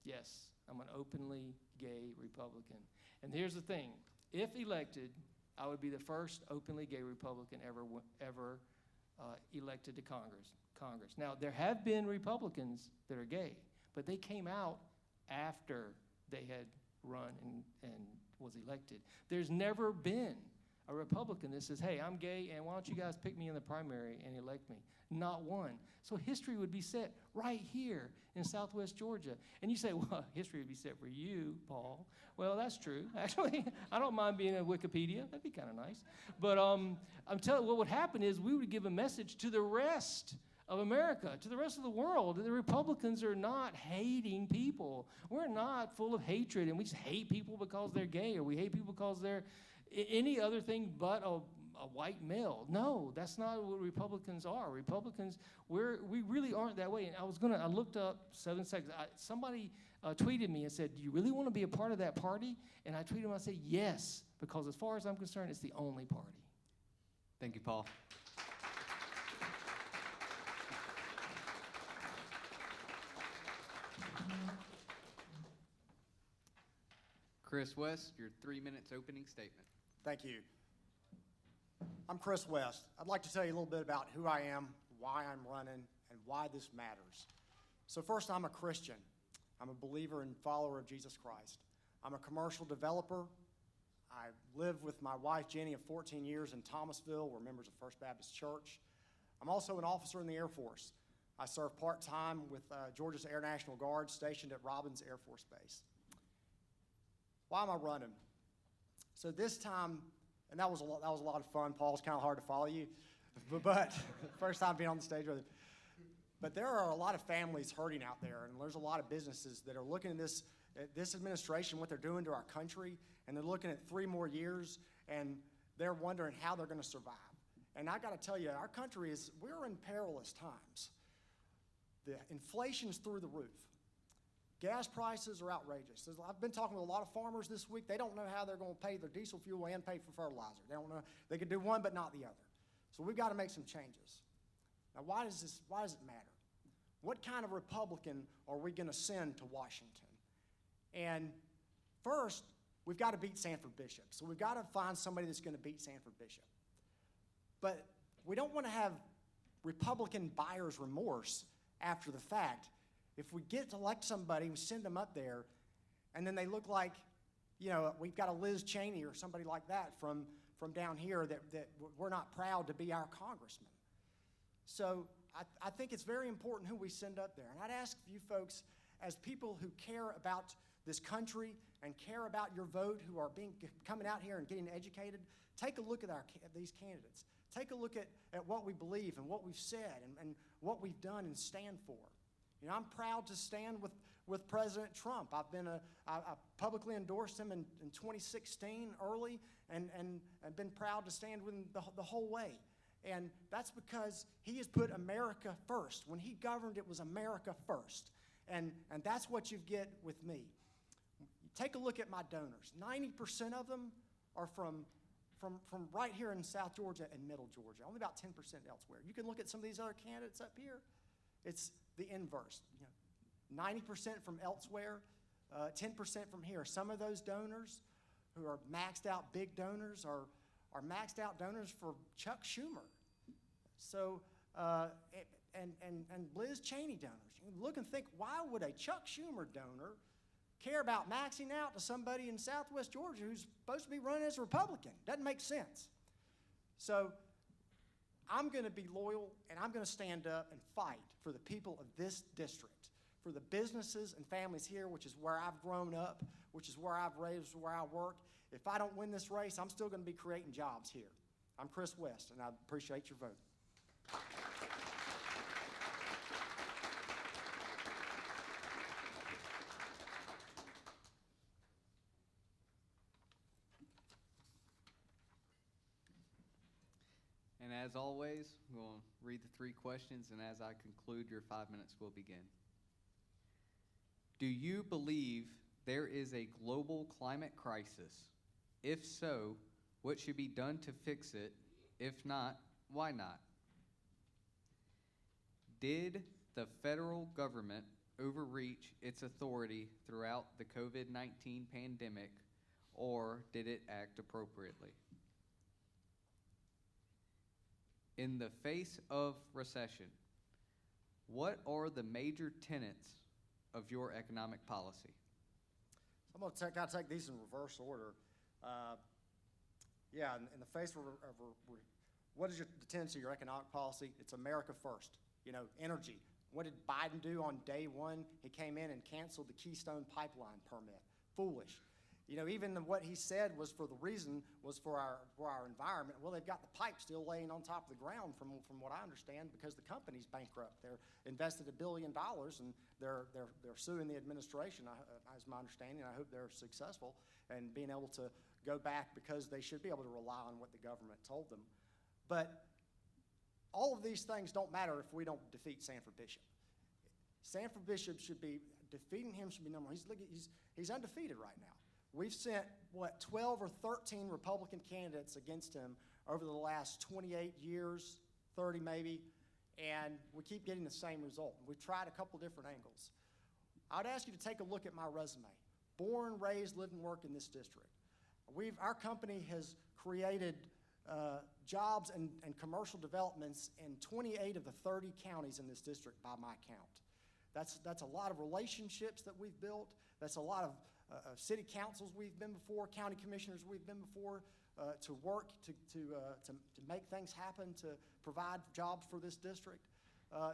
Yes, I'm an openly gay Republican. And here's the thing. If elected, I would be the first openly gay Republican ever elected to Congress. Now, there have been Republicans that are gay, but they came out after they had run and was elected. There's never been a Republican that says, hey, I'm gay, and why don't you guys pick me in the primary and elect me? Not one. So history would be set right here in Southwest Georgia. And you say, well, history would be set for you, Paul. Well, that's true. Actually, I don't mind being in Wikipedia. That'd be kind of nice. But I'm telling you, what would happen is we would give a message to the rest of America, to the rest of the world. The Republicans are not hating people. We're not full of hatred, and we just hate people because they're gay, or we hate people because they're any other thing but a white male. No, that's not what Republicans are. Republicans, we really aren't that way. And I looked up 7 seconds. Somebody tweeted me and said, do you really want to be a part of that party? And I tweeted him, I said, yes, because as far as I'm concerned, it's the only party. Thank you, Paul. Chris West, your 3 minutes opening statement. Thank you. I'm Chris West. I'd like to tell you a little bit about who I am, why I'm running, and why this matters. So first, I'm a Christian. I'm a believer and follower of Jesus Christ. I'm a commercial developer. I lived with my wife, Jenny, of 14 years in Thomasville. We're members of First Baptist Church. I'm also an officer in the Air Force. I serve part-time with Georgia's Air National Guard stationed at Robins Air Force Base. Why am I running? So this time, and that was a lot of fun. Paul's kind of hard to follow you, but first time being on the stage with him. But there are a lot of families hurting out there, and there's a lot of businesses that are looking at this administration, what they're doing to our country, and they're looking at 3 more years, and they're wondering how they're going to survive. And I got to tell you, our country we're in perilous times. The inflation's through the roof. Gas prices are outrageous. I've been talking with a lot of farmers this week. They don't know how they're going to pay their diesel fuel and pay for fertilizer. They don't know. They could do one but not the other. So we've got to make some changes. Now, why does it matter? What kind of Republican are we going to send to Washington? And first, we've got to beat Sanford Bishop. So we've got to find somebody that's going to beat Sanford Bishop. But we don't want to have Republican buyer's remorse after the fact. If we get to elect somebody, we send them up there, and then they look like, we've got a Liz Cheney or somebody like that from down here that we're not proud to be our congressman. So I think it's very important who we send up there. And I'd ask you folks, as people who care about this country and care about your vote, who are coming out here and getting educated, take a look at these candidates. Take a look at what we believe and what we've said and what we've done and stand for. You know, I'm proud to stand with President Trump. I publicly endorsed him in 2016 early and been proud to stand with him the whole way. And that's because he has put America first. When he governed, it was America first. And that's what you get with me. Take a look at my donors. 90% of them are from right here in South Georgia and Middle Georgia. Only about 10% elsewhere. You can look at some of these other candidates up here. It's the inverse. You know, 90% from elsewhere, 10% from here. Some of those donors who are maxed out big donors are maxed out donors for Chuck Schumer. So, and Liz Cheney donors. You look and think, why would a Chuck Schumer donor care about maxing out to somebody in Southwest Georgia who's supposed to be running as a Republican? Doesn't make sense. So I'm going to be loyal, and I'm going to stand up and fight for the people of this district, for the businesses and families here, which is where I've grown up, which is where I've raised, where I work. If I don't win this race, I'm still going to be creating jobs here. I'm Chris West, and I appreciate your vote. And as always, we'll read the 3 questions, and as I conclude, your 5 minutes will begin. Do you believe there is a global climate crisis? If so, what should be done to fix it? If not, why not? Did the federal government overreach its authority throughout the COVID-19 pandemic, or did it act appropriately? In the face of recession, what are the major tenets of your economic policy? I'm going to kind of take these in reverse order. In the face of what is the tenets of your economic policy? It's America first. You know, energy. What did Biden do on day one? He came in and canceled the Keystone Pipeline permit. Foolish. You know, even what he said was for our environment. Well, they've got the pipe still laying on top of the ground from what I understand, because the company's bankrupt. They're invested $1 billion, and they're suing the administration, as my understanding. I hope they're successful in being able to go back, because they should be able to rely on what the government told them. But all of these things don't matter if we don't defeat Sanford Bishop. Sanford Bishop defeating him should be number one. He's undefeated right now. We've sent, 12 or 13 Republican candidates against him over the last 28 years, 30 maybe, and we keep getting the same result. We've tried a couple different angles. I'd ask you to take a look at my resume. Born, raised, lived, and worked in this district. Our company has created jobs and commercial developments in 28 of the 30 counties in this district by my count. That's a lot of relationships that we've built. That's a lot of city councils we've been before, county commissioners we've been before, to work to make things happen, to provide jobs for this district.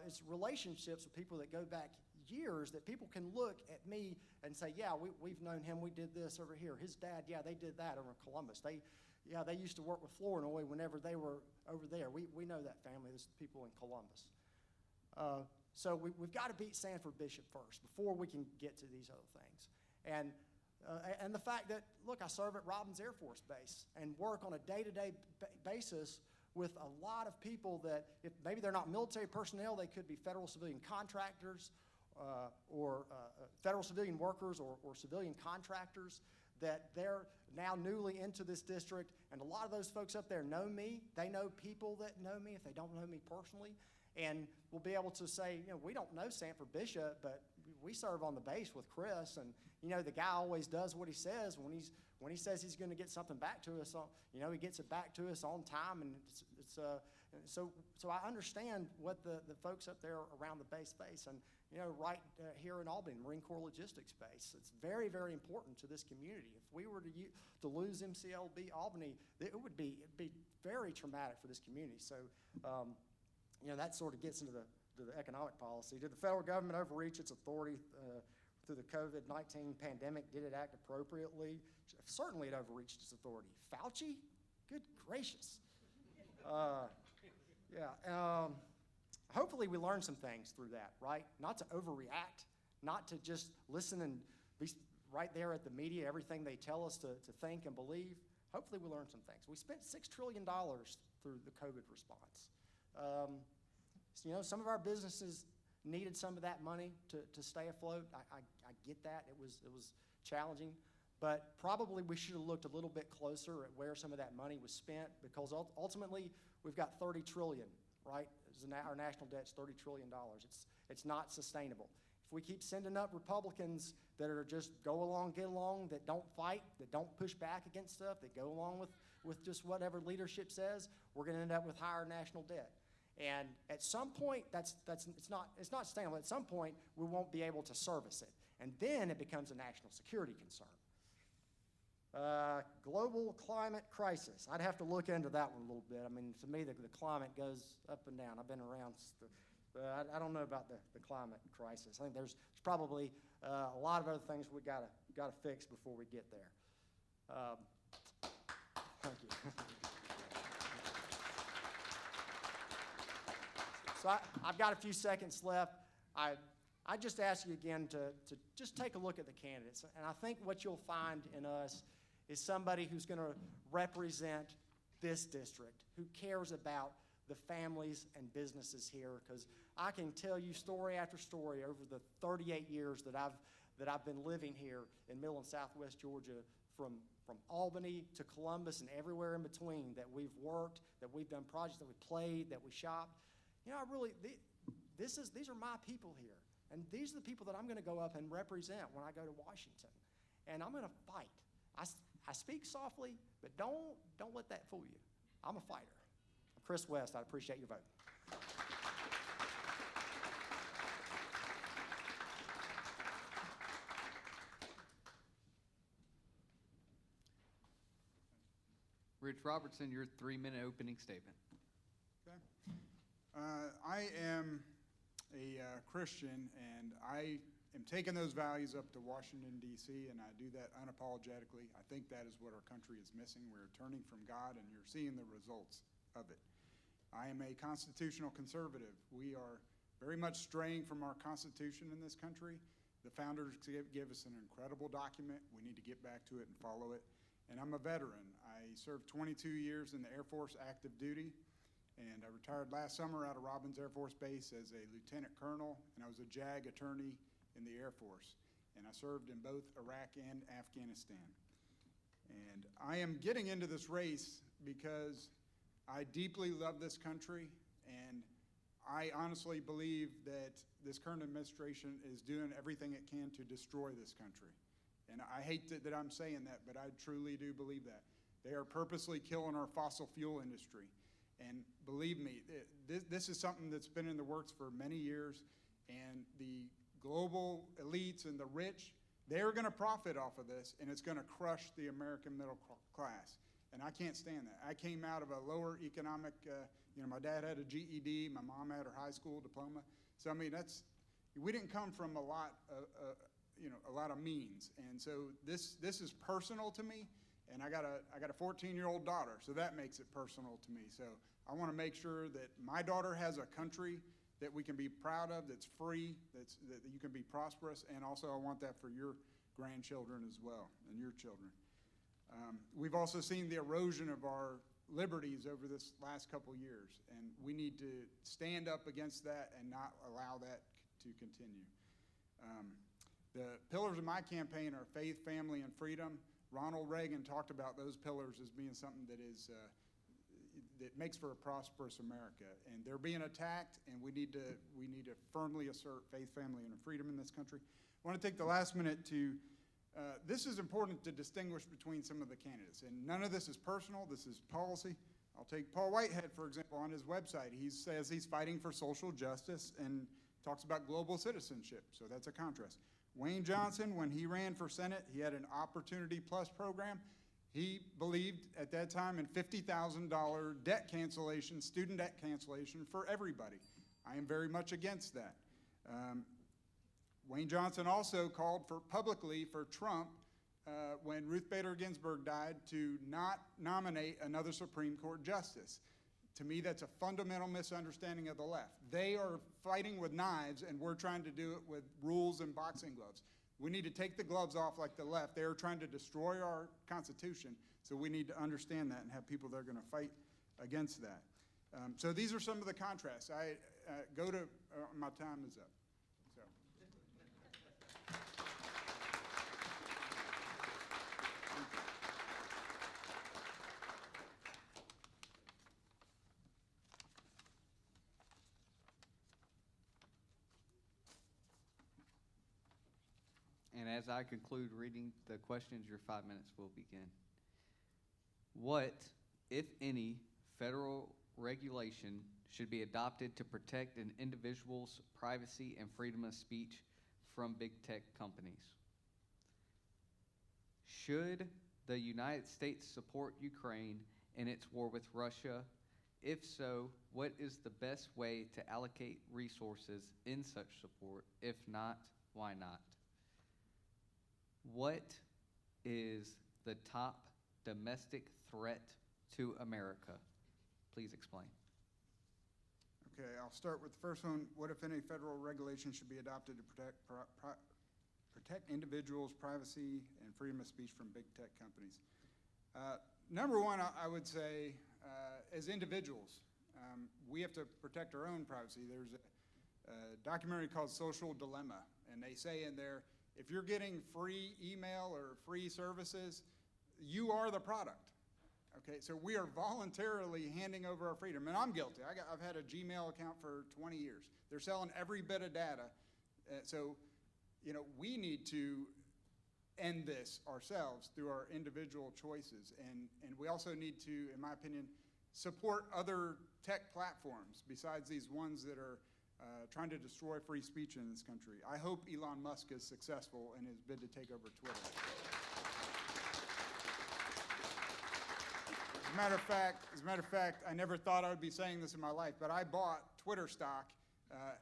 It's relationships with people that go back years, that people can look at me and say, yeah, we've known him, we did this over here. His dad, yeah, they did that over in Columbus. They used to work with Flournoy whenever they were over there. We know that family, this people in Columbus. So we've got to beat Sanford Bishop first before we can get to these other things. And the fact that, look, I serve at Robins Air Force Base and work on a day-to-day basis with a lot of people that, if maybe they're not military personnel, they could be federal civilian contractors, or federal civilian workers, or civilian contractors, that they're now newly into this district. And a lot of those folks up there know me. They know people that know me if they don't know me personally. And we'll be able to say, you know, we don't know Sanford Bishop, but we serve on the base with Chris, and you know, the guy always does what he says. When he says he's going to get something back to us, you know, he gets it back to us on time, and so I understand what the folks up there around the base face, and you know, right here in Albany, Marine Corps Logistics Base, it's very, very important to this community. If we were to lose MCLB Albany, it'd be very traumatic for this community. So that sort of gets into the economic policy. Did the federal government overreach its authority through the COVID-19 pandemic? Did it act appropriately? Certainly it overreached its authority. Fauci? Good gracious. Hopefully we learned some things through that, right? Not to overreact, not to just listen and be right there at the media, everything they tell us to think and believe. Hopefully we learned some things. We spent $6 trillion through the COVID response. Some of our businesses needed some of that money to stay afloat. I get that. It was challenging. But probably we should have looked a little bit closer at where some of that money was spent, because ultimately we've got $30 trillion, right? Our national debt's $30 trillion. It's not sustainable. If we keep sending up Republicans that are just go along, get along, that don't fight, that don't push back against stuff, that go along with just whatever leadership says, we're going to end up with higher national debt. And at some point, it's not sustainable. At some point, we won't be able to service it. And then it becomes a national security concern. Global climate crisis. I'd have to look into that one a little bit. I mean, to me, the climate goes up and down. I've been around, but I don't know about the climate crisis. I think there's probably a lot of other things we gotta fix before we get there. Thank you. So I've got a few seconds left. I just ask you again to just take a look at the candidates. And I think what you'll find in us is somebody who's going to represent this district, who cares about the families and businesses here. Because I can tell you story after story over the 38 years that I've been living here in Middle and Southwest Georgia, from Albany to Columbus and everywhere in between, that we've worked, that we've done projects, that we played, that we shopped. These are my people here. And these are the people that I'm going to go up and represent when I go to Washington. And I'm going to fight. I speak softly, but don't let that fool you. I'm a fighter. I'm Chris West. I appreciate your vote. Rich Robertson, your 3-minute opening statement. Okay. I am a Christian, and I am taking those values up to Washington, D.C., and I do that unapologetically. I think that is what our country is missing. We're turning from God, and you're seeing the results of it. I am a constitutional conservative. We are very much straying from our Constitution in this country. The founders give us an incredible document. We need to get back to it and follow it. And I'm a veteran. I served 22 years in the Air Force active duty. And I retired last summer out of Robins Air Force Base as a lieutenant colonel, and I was a JAG attorney in the Air Force. And I served in both Iraq and Afghanistan. And I am getting into this race because I deeply love this country, and I honestly believe that this current administration is doing everything it can to destroy this country. And I hate that I'm saying that, but I truly do believe that. They are purposely killing our fossil fuel industry. And believe me, this is something that's been in the works for many years, and the global elites and the rich, they're going to profit off of this, and it's going to crush the American middle class. And I can't stand that. I came out of a lower economic, my dad had a GED, my mom had her high school diploma. So, I mean, we didn't come from a lot of means. And so this is personal to me. And I got a 14-year-old daughter, so that makes it personal to me. So I want to make sure that my daughter has a country that we can be proud of, that's free, that you can be prosperous, and also I want that for your grandchildren as well, and your children. We've also seen the erosion of our liberties over this last couple years, and we need to stand up against that and not allow that to continue. The pillars of my campaign are faith, family, and freedom. Ronald Reagan talked about those pillars as being something that makes for a prosperous America, and they're being attacked, and we need to firmly assert faith, family, and freedom in this country. I want to take the last minute to, this is important to distinguish between some of the candidates, and none of this is personal, this is policy. I'll take Paul Whitehead, for example, on his website. He says he's fighting for social justice and talks about global citizenship, so that's a contrast. Wayne Johnson, when he ran for Senate, he had an Opportunity Plus program. He believed at that time in $50,000 debt cancellation, student debt cancellation for everybody. I am very much against that. Wayne Johnson also called publicly for Trump when Ruth Bader Ginsburg died to not nominate another Supreme Court justice. To me, that's a fundamental misunderstanding of the left. They are fighting with knives, and we're trying to do it with rules and boxing gloves. We need to take the gloves off like the left. They are trying to destroy our Constitution, so we need to understand that and have people that are going to fight against that. So these are some of the contrasts. My time is up. So. And as I conclude reading the questions, your 5 minutes will begin. What, if any, federal regulation should be adopted to protect an individual's privacy and freedom of speech from big tech companies? Should the United States support Ukraine in its war with Russia? If so, what is the best way to allocate resources in such support? If not, why not? What is the top domestic threat to America? Please explain. Okay, I'll start with the first one. What, if any, federal regulation should be adopted to protect individuals' privacy and freedom of speech from big tech companies? Number one, I would say, as individuals, we have to protect our own privacy. There's a documentary called Social Dilemma, and they say in there, if you're getting free email or free services, you are the product. Okay, so we are voluntarily handing over our freedom, and I'm guilty. I've had a Gmail account for 20 years. They're selling every bit of data. So, we need to end this ourselves through our individual choices, and we also need to, in my opinion, support other tech platforms besides these ones that are trying to destroy free speech in this country. I hope Elon Musk is successful in his bid to take over Twitter. As a matter of fact, I never thought I would be saying this in my life, but I bought Twitter stock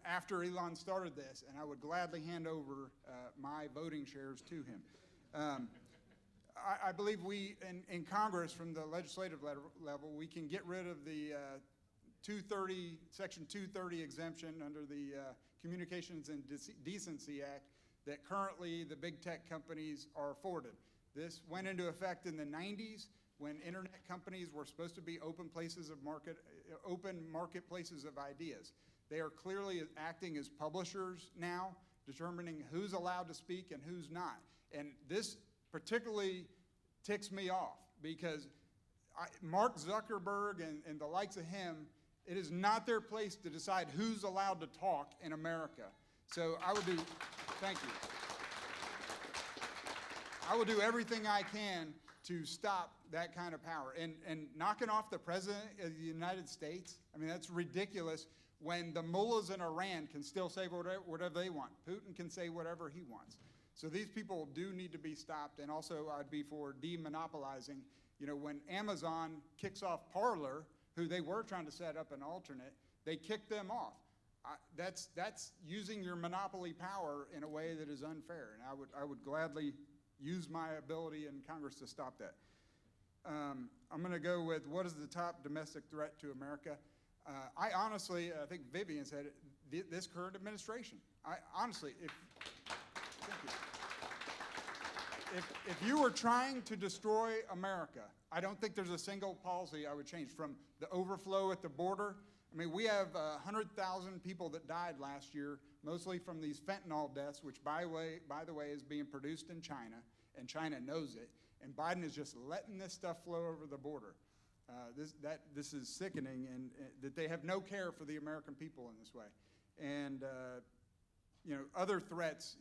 after Elon started this, and I would gladly hand over my voting shares to him. I believe we, in Congress, from the legislative level, we can get rid of the Section 230 exemption under the Communications and Decency Act that currently the big tech companies are afforded. This went into effect in the 90s when internet companies were supposed to be open marketplaces of ideas. They are clearly acting as publishers now, determining who's allowed to speak and who's not. And this particularly ticks me off because Mark Zuckerberg and the likes of him, it is not their place to decide who's allowed to talk in America. So thank you. I will do everything I can to stop that kind of power. And knocking off the president of the United States, I mean, that's ridiculous when the mullahs in Iran can still say whatever they want. Putin can say whatever he wants. So these people do need to be stopped, and also I'd be for demonopolizing. When Amazon kicks off Parler, who they were trying to set up an alternate, they kicked them off. That's using your monopoly power in a way that is unfair, and I would gladly use my ability in Congress to stop that. I'm going to go with what is the top domestic threat to America? I honestly, I think Vivian said it, this current administration. Honestly, if you were trying to destroy America, I don't think there's a single policy I would change. From the overflow at the border, I mean, we have 100,000 people that died last year, mostly from these fentanyl deaths, which, by the way, is being produced in China, and China knows it. And Biden is just letting this stuff flow over the border. This is sickening, and that they have no care for the American people in this way. And other threats,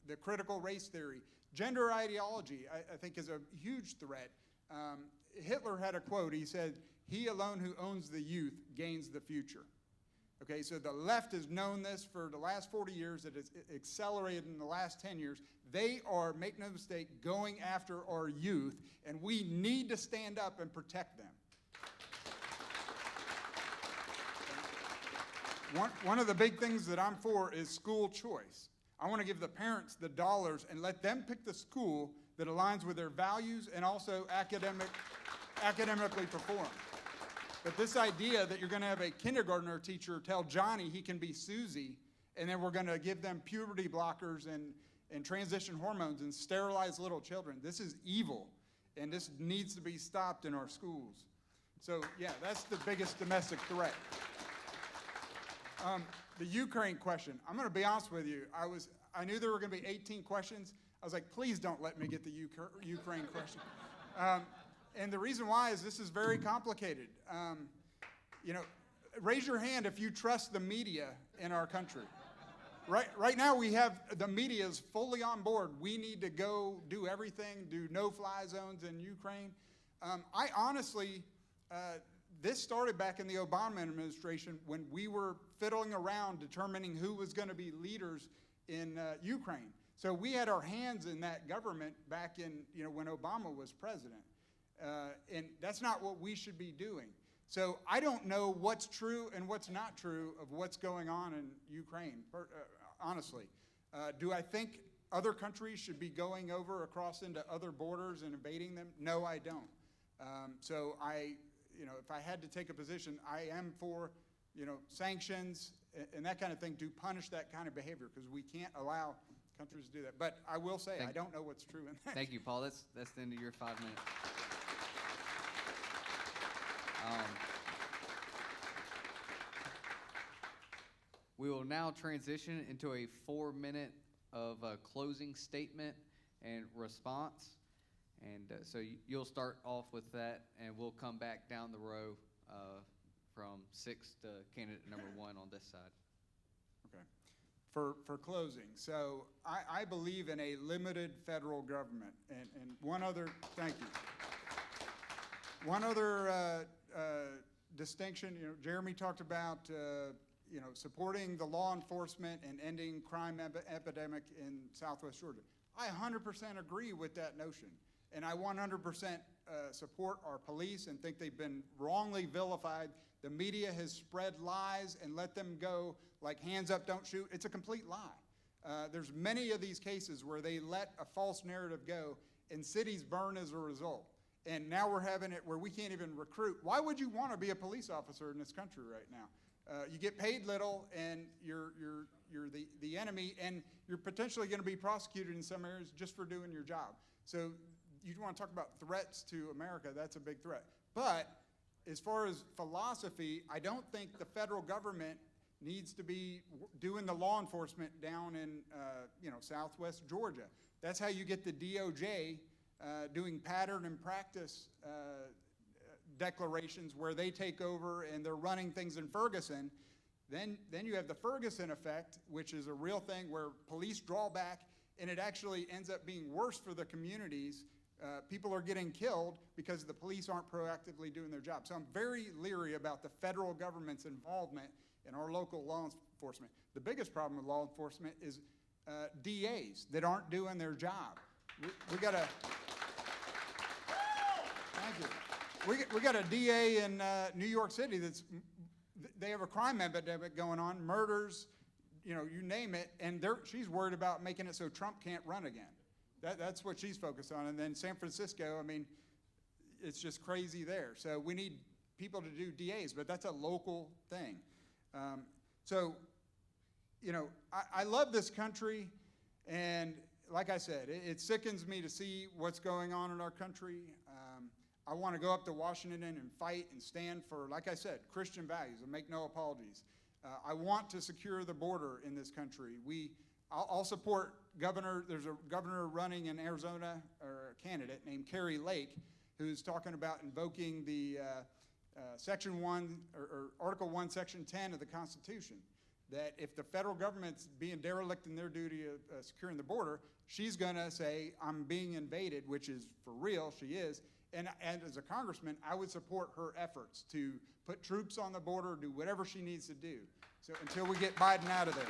the critical race theory, gender ideology, I think is a huge threat. Hitler had a quote. He said, "He alone who owns the youth gains the future." Okay, so the left has known this for the last 40 years. It has accelerated in the last 10 years. They are, make no mistake, going after our youth, and we need to stand up and protect them. One of the big things that I'm for is school choice. I want to give the parents the dollars and let them pick the school that aligns with their values and also academically perform. But this idea that you're going to have a kindergartner teacher tell Johnny he can be Susie, and then we're going to give them puberty blockers and transition hormones and sterilize little children, this is evil, and this needs to be stopped in our schools. So, yeah, that's the biggest domestic threat. The Ukraine question, I'm going to be honest with you. I knew there were going to be 18 questions. I was like, please don't let me get the Ukraine question. And the reason why is this is very complicated. You know, raise your hand if you trust the media in our country. Right now we have the media is fully on board. We need to go do everything, do no-fly zones in Ukraine. I honestly, this started back in the Obama administration when we were fiddling around determining who was going to be leaders in Ukraine. So we had our hands in that government back in, you know, when Obama was president. And that's not what we should be doing. So I don't know what's true and what's not true of what's going on in Ukraine, honestly. Do I think other countries should be going over across into other borders and invading them? No, I don't. So you know, if I had to take a position, I am for, you know, sanctions and that kind of thing to punish that kind of behavior, because we can't allow countries to do that. But I will say, I don't know what's true in that. Thank you, Paul. That's the end of your 5 minutes. We will now transition into a 4-minute of closing statement and response. And so you'll start off with that, and we'll come back down the row from 6 to candidate number 1 on this side. Okay. For closing, so I believe in a limited federal government. And one other, thank you. One other distinction, you know, Jeremy talked about, you know, supporting the law enforcement and ending crime epidemic in Southwest Georgia. I 100% agree with that notion. And I 100% support our police and think they've been wrongly vilified. The media has spread lies and let them go like hands up, don't shoot. It's a complete lie. There's many of these cases where they let a false narrative go and cities burn as a result. And now we're having it where we can't even recruit. Why would you want to be a police officer in this country right now? You get paid little, and you're the enemy, and you're potentially going to be prosecuted in some areas just for doing your job. So you want to talk about threats to America, that's a big threat. But as far as philosophy, I don't think the federal government needs to be doing the law enforcement down in you know, Southwest Georgia. That's how you get the DOJ doing pattern and practice declarations where they take over and they're running things in Ferguson. Then you have the Ferguson effect, which is a real thing where police draw back, and it actually ends up being worse for the communities. People are getting killed because the police aren't proactively doing their job. So I'm very leery about the federal government's involvement in our local law enforcement. The biggest problem with law enforcement is DAs that aren't doing their job. We got a, thank you. We got a DA in New York City they have a crime epidemic going on, murders, you know, you name it, and she's worried about making it so Trump can't run again. That's what she's focused on. And then San Francisco, I mean, it's just crazy there. So we need people to do DAs, but that's a local thing. So, you know, I love this country, and like I said, it sickens me to see what's going on in our country. I want to go up to Washington and fight and stand for, like I said, Christian values and make no apologies. I want to secure the border in this country. I'll support there's a governor running in Arizona, or a candidate named Kerry Lake, who's talking about invoking the Section 1, or Article 1, Section 10 of the Constitution, that if the federal government's being derelict in their duty of securing the border, she's going to say, I'm being invaded, which is for real, she is. And as a congressman, I would support her efforts to put troops on the border, do whatever she needs to do. So until we get Biden out of there.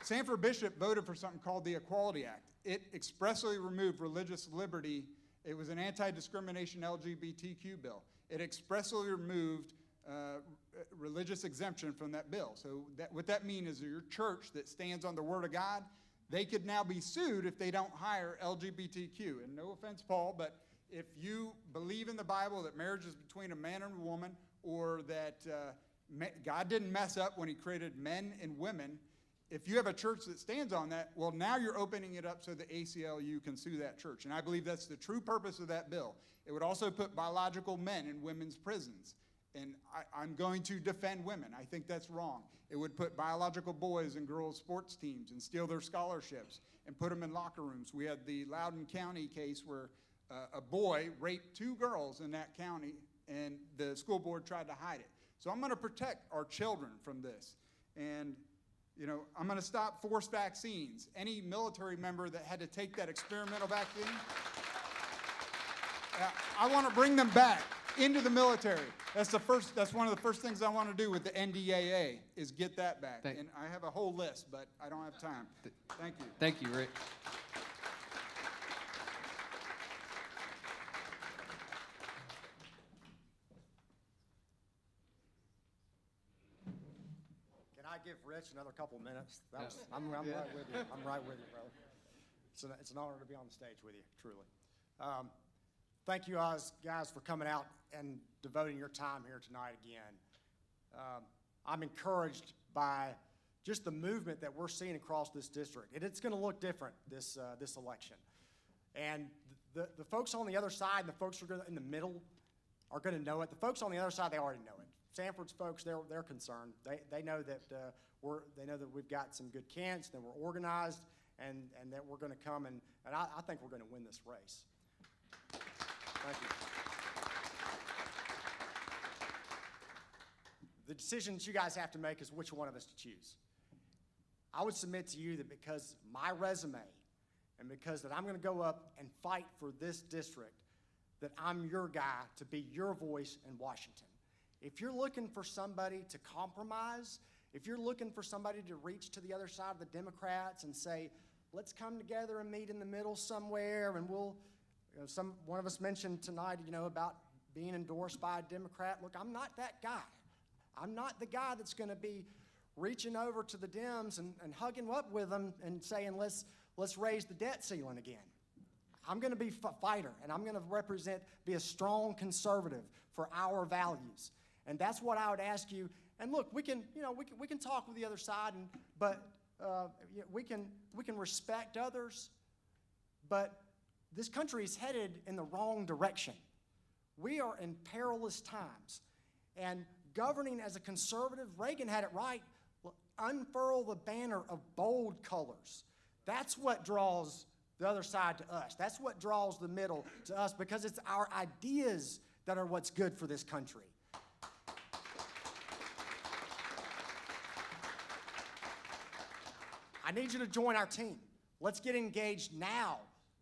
Sanford Bishop voted for something called the Equality Act. It expressly removed religious liberty. It was an anti-discrimination LGBTQ bill. It expressly removed religious exemption from that bill. So what that means is your church that stands on the Word of God, they could now be sued if they don't hire LGBTQ. And no offense, Paul, but if you believe in the Bible that marriage is between a man and a woman, or that God didn't mess up when he created men and women, if you have a church that stands on that, well, now you're opening it up so the ACLU can sue that church. And I believe that's the true purpose of that bill. It would also put biological men in women's prisons. And I'm going to defend women. I think that's wrong. It would put biological boys in girls' sports teams and steal their scholarships and put them in locker rooms. We had the Loudoun County case where a boy raped 2 girls in that county, and the school board tried to hide it. So I'm going to protect our children from this. And you know, I'm going to stop forced vaccines. Any military member that had to take that experimental vaccine, I want to bring them back into the military. That's one of the first things I want to do with the NDAA is get that back. And I have a whole list, but I don't have time. Thank you. Thank you, Rick. Can I give Rich another couple minutes? I'm right with you. I'm right with you, brother. It's an honor to be on the stage with you, truly. Thank you guys for coming out and devoting your time here tonight again. I'm encouraged by just the movement that we're seeing across this district. And it's going to look different this election. And the folks on the other side and the folks who are in the middle are going to know it. The folks on the other side, they already know it. Sanford's folks, they're concerned. They know that we've got some good candidates, that we're organized, and that we're going to come and I think we're going to win this race. Thank you. The decisions you guys have to make is which one of us to choose. I would submit to you that because my resume and because that I'm going to go up and fight for this district, that I'm your guy to be your voice in Washington. If you're looking for somebody to compromise, if you're looking for somebody to reach to the other side of the Democrats and say, let's come together and meet in the middle somewhere, and we'll, one of us mentioned tonight, about being endorsed by a Democrat. Look, I'm not that guy. I'm not the guy that's going to be reaching over to the Dems and hugging up with them and saying, let's raise the debt ceiling again. I'm going to be a fighter, and I'm going to be a strong conservative for our values. And that's what I would ask you. And look, we can talk with the other side, but we can respect others. But this country is headed in the wrong direction. We are in perilous times, and governing as a conservative, Reagan had it right. Unfurl the banner of bold colors. That's what draws the other side to us. That's what draws the middle to us, because it's our ideas that are what's good for this country. I need you to join our team. Let's get engaged now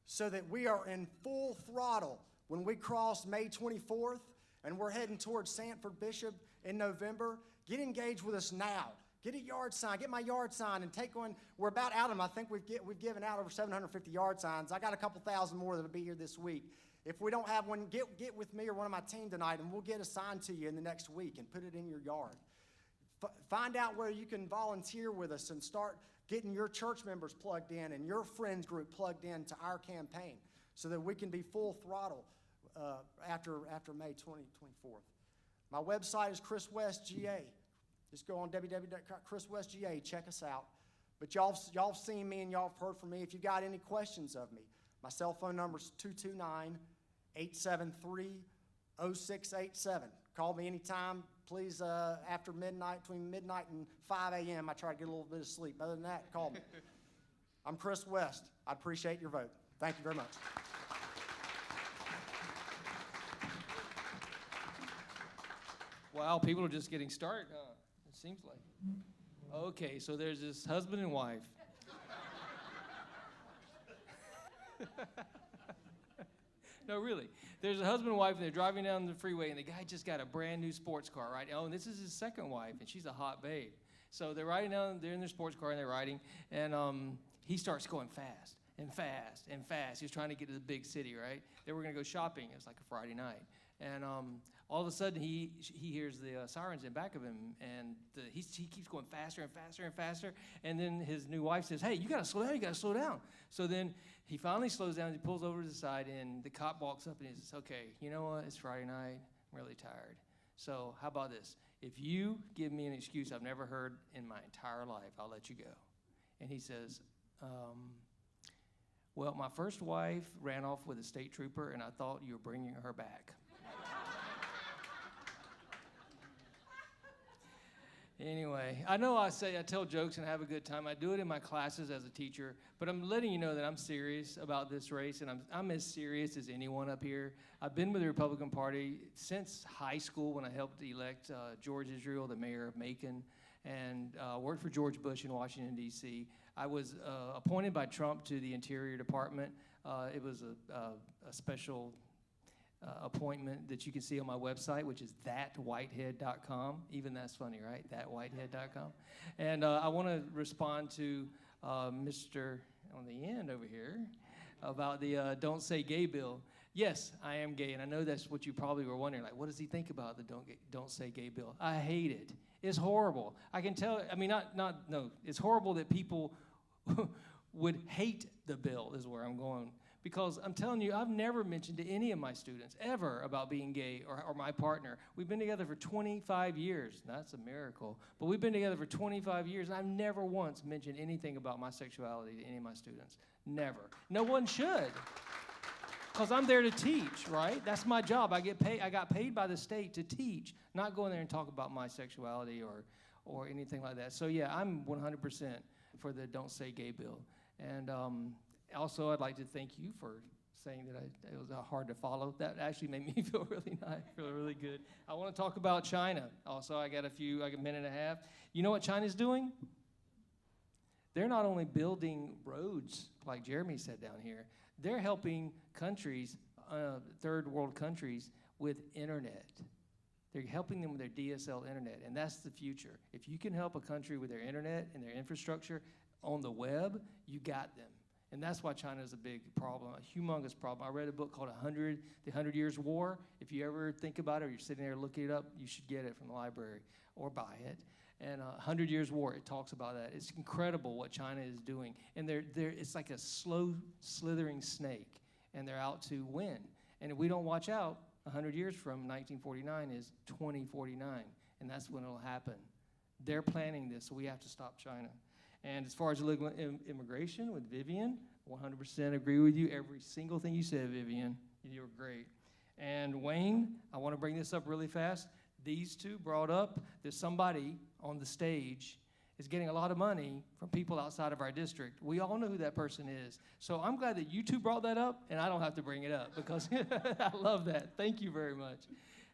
so that we are in full throttle when we cross May 24th and we're heading towards Sanford Bishop in November. Get engaged with us now. Get a yard sign. Get my yard sign and take one. We're about out of them. I think we've given out over 750 yard signs. I got a couple thousand more that'll be here this week. If we don't have one, get with me or one of my team tonight, and we'll get a sign to you in the next week and put it in your yard. Find out where you can volunteer with us and start getting your church members plugged in and your friends group plugged in to our campaign so that we can be full throttle after May 24th. My website is Chris West GA. Just go on www.chriswestga, check us out. But y'all have seen me and y'all have heard from me. If you got any questions of me, my cell phone number is 229-873-0687. Call me anytime, please, after midnight, between midnight and 5 a.m. I try to get a little bit of sleep. Other than that, call me. I'm Chris West. I appreciate your vote. Thank you very much. Wow, people are just getting started, huh? It seems like. Okay, so there's this husband and wife. No, really. There's a husband and wife, and they're driving down the freeway, and the guy just got a brand new sports car, right? Oh, and this is his second wife, and she's a hot babe. So they're riding down, they're in their sports car, and they're riding, and he starts going fast and fast and fast. He was trying to get to the big city, right? They were going to go shopping. It was like a Friday night. And all of a sudden, he hears the sirens in back of him, and he keeps going faster and faster and faster. And then his new wife says, hey, you got to slow down, you got to slow down. So then he finally slows down, he pulls over to the side, and the cop walks up and he says, okay, you know what, it's Friday night, I'm really tired. So how about this? If you give me an excuse I've never heard in my entire life, I'll let you go. And he says, well, my first wife ran off with a state trooper, and I thought you were bringing her back. Anyway, I know I tell jokes and have a good time. I do it in my classes as a teacher, but I'm letting you know that I'm serious about this race, and I'm as serious as anyone up here. I've been with the Republican Party since high school when I helped elect George Israel, the mayor of Macon, and worked for George Bush in Washington, D.C. I was appointed by Trump to the Interior Department. It was a special appointment that you can see on my website, which is thatwhitehead.com. Even that's funny, right? Thatwhitehead.com. And I want to respond to Mr. on the end over here about the Don't Say Gay bill. Yes, I am gay, and I know that's what you probably were wondering. Like, what does he think about the Don't Say Gay bill? I hate it. It's horrible. I can tell. I mean, no. It's horrible that people would hate the bill. Is where I'm going. Because I'm telling you, I've never mentioned to any of my students ever about being gay or my partner. We've been together for 25 years. That's a miracle. But we've been together for 25 years, and I've never once mentioned anything about my sexuality to any of my students. Never. No one should. Because I'm there to teach, right? That's my job. I got paid by the state to teach, not go in there and talk about my sexuality or anything like that. So yeah, I'm 100% for the Don't Say Gay bill. And also, I'd like to thank you for saying that it was hard to follow. That actually made me feel really nice, feel really good. I want to talk about China. Also, I got a minute and a half. You know what China's doing? They're not only building roads, like Jeremy said down here, they're helping countries, third world countries, with internet. They're helping them with their DSL internet, and that's the future. If you can help a country with their internet and their infrastructure on the web, you got them. And that's why China is a big problem, a humongous problem. I read a book called The 100 Years' War. If you ever think about it or you're sitting there looking it up, you should get it from the library or buy it. And 100 Years' War, it talks about that. It's incredible what China is doing. And it's like a slow, slithering snake, and they're out to win. And if we don't watch out, 100 years from 1949 is 2049, and that's when it'll happen. They're planning this, so we have to stop China. And as far as illegal immigration with Vivian, 100% agree with you. Every single thing you said, Vivian, you were great. And Wayne, I want to bring this up really fast. These two brought up that somebody on the stage is getting a lot of money from people outside of our district. We all know who that person is. So I'm glad that you two brought that up, and I don't have to bring it up because I love that. Thank you very much.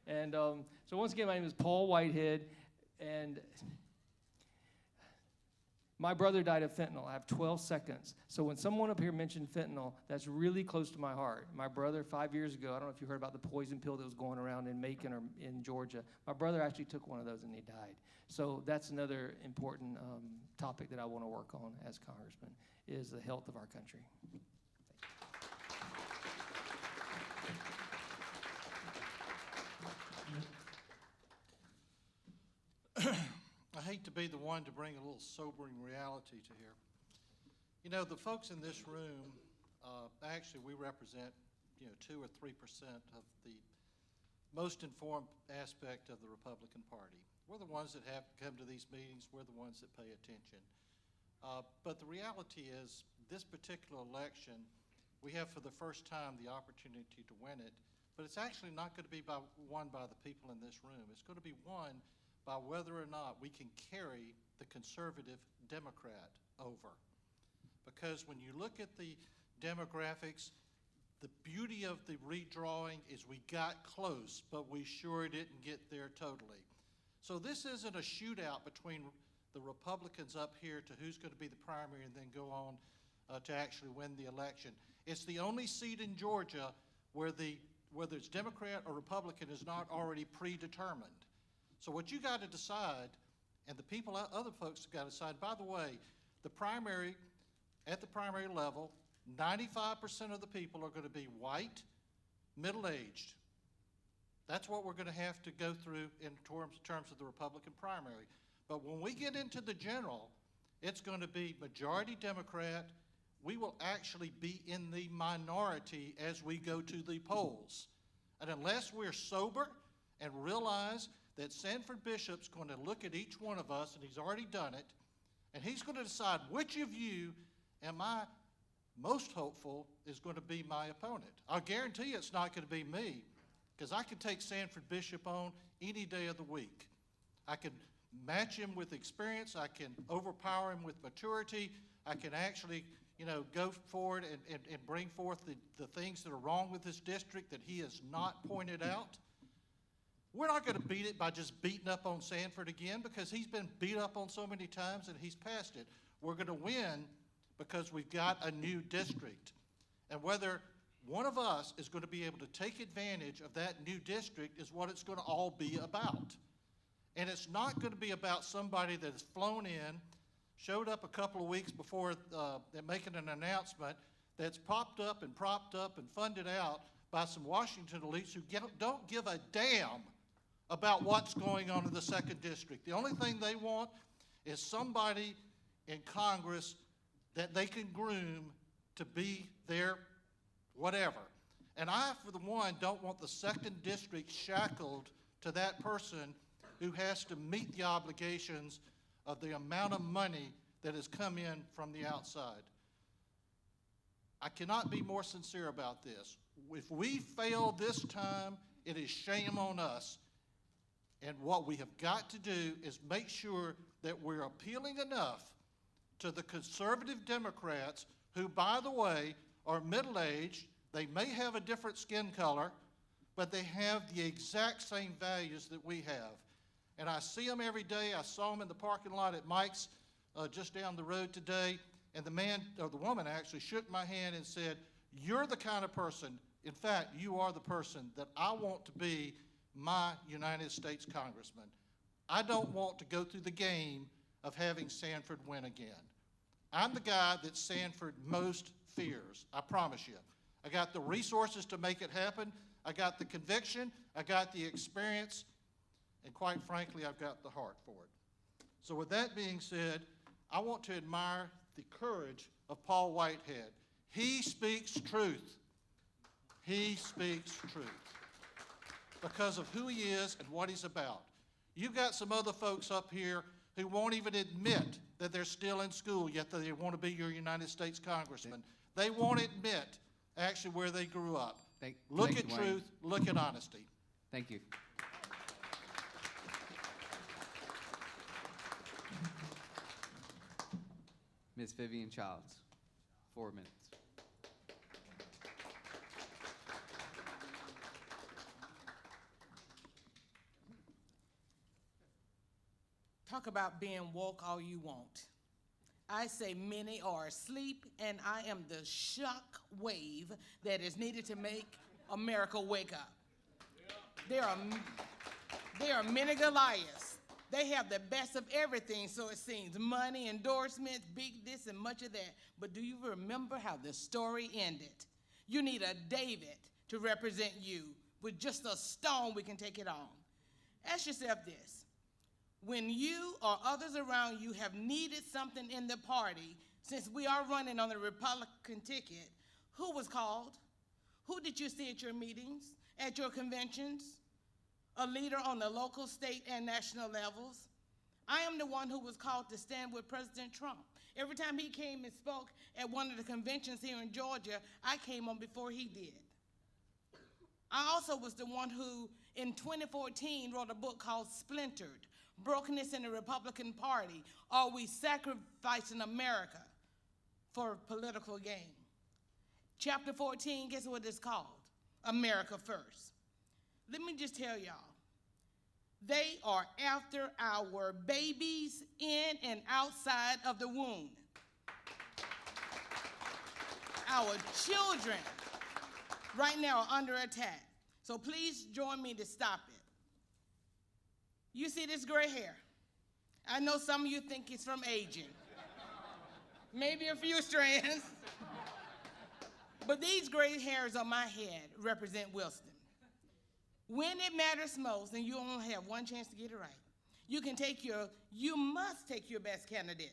And so once again, my name is Paul Whitehead, and my brother died of fentanyl. I have 12 seconds. So when someone up here mentioned fentanyl, that's really close to my heart. My brother, 5 years ago, I don't know if you heard about the poison pill that was going around in Macon or in Georgia. My brother actually took one of those and he died. So that's another important topic that I want to work on as congressman, is the health of our country. I hate to be the one to bring a little sobering reality to here. You know, the folks in this room, actually we represent, 2 or 3% of the most informed aspect of the Republican Party. We're the ones that have to come to these meetings. We're the ones that pay attention. But the reality is, this particular election, we have for the first time the opportunity to win it, but it's actually not going to be won by the people in this room. It's going to be won by whether or not we can carry the conservative Democrat over. Because when you look at the demographics, the beauty of the redrawing is we got close, but we sure didn't get there totally. So this isn't a shootout between the Republicans up here to who's going to be the primary and then go on to actually win the election. It's the only seat in Georgia whether it's Democrat or Republican is not already predetermined. So what you got to decide, and the people, other folks have got to decide, by the way, at the primary level, 95% of the people are going to be white, middle-aged. That's what we're going to have to go through in terms of the Republican primary. But when we get into the general, it's going to be majority Democrat. We will actually be in the minority as we go to the polls. And unless we're sober and realize that Sanford Bishop's going to look at each one of us, and he's already done it, and he's going to decide which of you am I most hopeful is going to be my opponent. I'll guarantee you it's not going to be me, because I can take Sanford Bishop on any day of the week. I can match him with experience. I can overpower him with maturity. I can actually, go forward and bring forth the things that are wrong with this district that he has not pointed out. We're not going to beat it by just beating up on Sanford again, because he's been beat up on so many times and he's passed it. We're going to win because we've got a new district. And whether one of us is going to be able to take advantage of that new district is what it's going to all be about. And it's not going to be about somebody that has flown in, showed up a couple of weeks before they're making an announcement, that's popped up and propped up and funded out by some Washington elites who don't give a damn about what's going on in the 2nd District. The only thing they want is somebody in Congress that they can groom to be their whatever. And I, for the one, don't want the 2nd District shackled to that person who has to meet the obligations of the amount of money that has come in from the outside. I cannot be more sincere about this. If we fail this time, it is shame on us. And what we have got to do is make sure that we're appealing enough to the conservative Democrats who, by the way, are middle-aged. They may have a different skin color, but they have the exact same values that we have. And I see them every day. I saw them in the parking lot at Mike's just down the road today. And the man, or the woman actually, shook my hand and said, "You're the kind of person, in fact, you are the person that I want to be my United States Congressman. I don't want to go through the game of having Sanford win again. I'm the guy that Sanford most fears, I promise you. I got the resources to make it happen. I got the conviction. I got the experience. And quite frankly, I've got the heart for it." So with that being said, I want to admire the courage of Paul Whitehead. He speaks truth. He speaks truth because of who he is and what he's about. You've got some other folks up here who won't even admit that they're still in school, yet they want to be your United States Congressman. They won't admit actually where they grew up. Look at truth, look at honesty. Thank you. Ms. Vivian Childs, 4 minutes. Talk about being woke all you want. I say many are asleep, and I am the shock wave that is needed to make America wake up. There are many Goliaths. They have the best of everything, so it seems. Money, endorsements, big this, and much of that. But do you remember how the story ended? You need a David to represent you. With just a stone, we can take it on. Ask yourself this. When you or others around you have needed something in the party, since we are running on the Republican ticket, who was called? Who did you see at your meetings, at your conventions? A leader on the local, state, and national levels? I am the one who was called to stand with President Trump. Every time he came and spoke at one of the conventions here in Georgia, I came on before he did. I also was the one who, in 2014, wrote a book called Splintered, Brokenness in the Republican Party. Are we sacrificing America for political gain? Chapter 14, guess what it's called? America First. Let me just tell y'all, they are after our babies in and outside of the womb. Our children. right now are under attack. So please join me to stop it. You see this gray hair? I know some of you think it's from aging. Maybe a few strands. But these gray hairs on my head represent wisdom. When it matters most, and you only have one chance to get it right, you must take your best candidate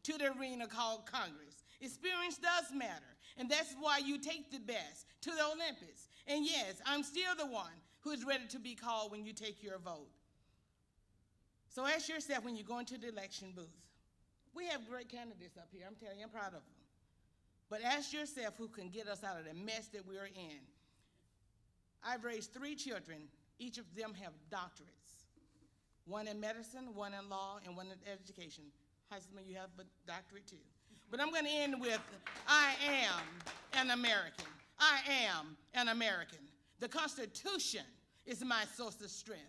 to the arena called Congress. Experience does matter, and that's why you take the best to the Olympics. And yes, I'm still the one who is ready to be called when you take your vote. So ask yourself when you go into the election booth. We have great candidates up here. I'm telling you, I'm proud of them. But ask yourself who can get us out of the mess that we're in. I've raised 3 children. Each of them have doctorates. One in medicine, one in law, and one in education. Husband, you have a doctorate too. But I'm going to end with, I am an American. I am an American. The Constitution is my source of strength.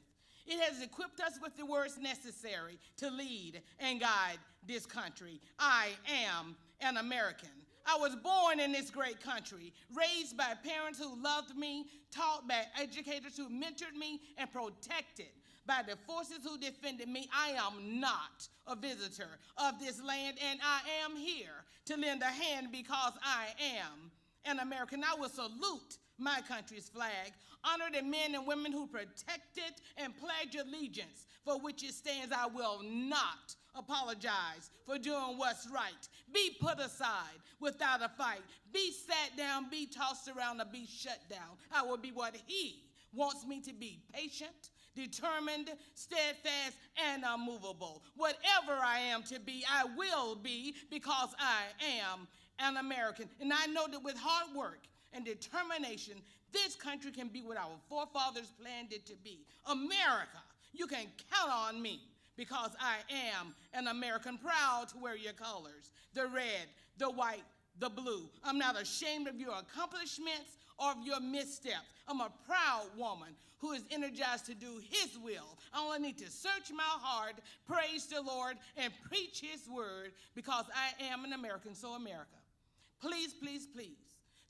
It has equipped us with the words necessary to lead and guide this country. I am an American. I was born in this great country, raised by parents who loved me, taught by educators who mentored me, and protected by the forces who defended me. I am not a visitor of this land, and I am here to lend a hand because I am an American. I will salute my country's flag, honor the men and women who protect it, and pledge allegiance for which it stands. I will not apologize for doing what's right. Be put aside without a fight. Be sat down, be tossed around, or be shut down. I will be what he wants me to be: patient, determined, steadfast, and unmovable. Whatever I am to be, I will be, because I am an American. And I know that with hard work and determination, this country can be what our forefathers planned it to be. America, you can count on me, because I am an American, proud to wear your colors, the red, the white, the blue. I'm not ashamed of your accomplishments or of your missteps. I'm a proud woman who is energized to do his will. I only need to search my heart, praise the Lord, and preach his word, because I am an American. So America, please, please, please,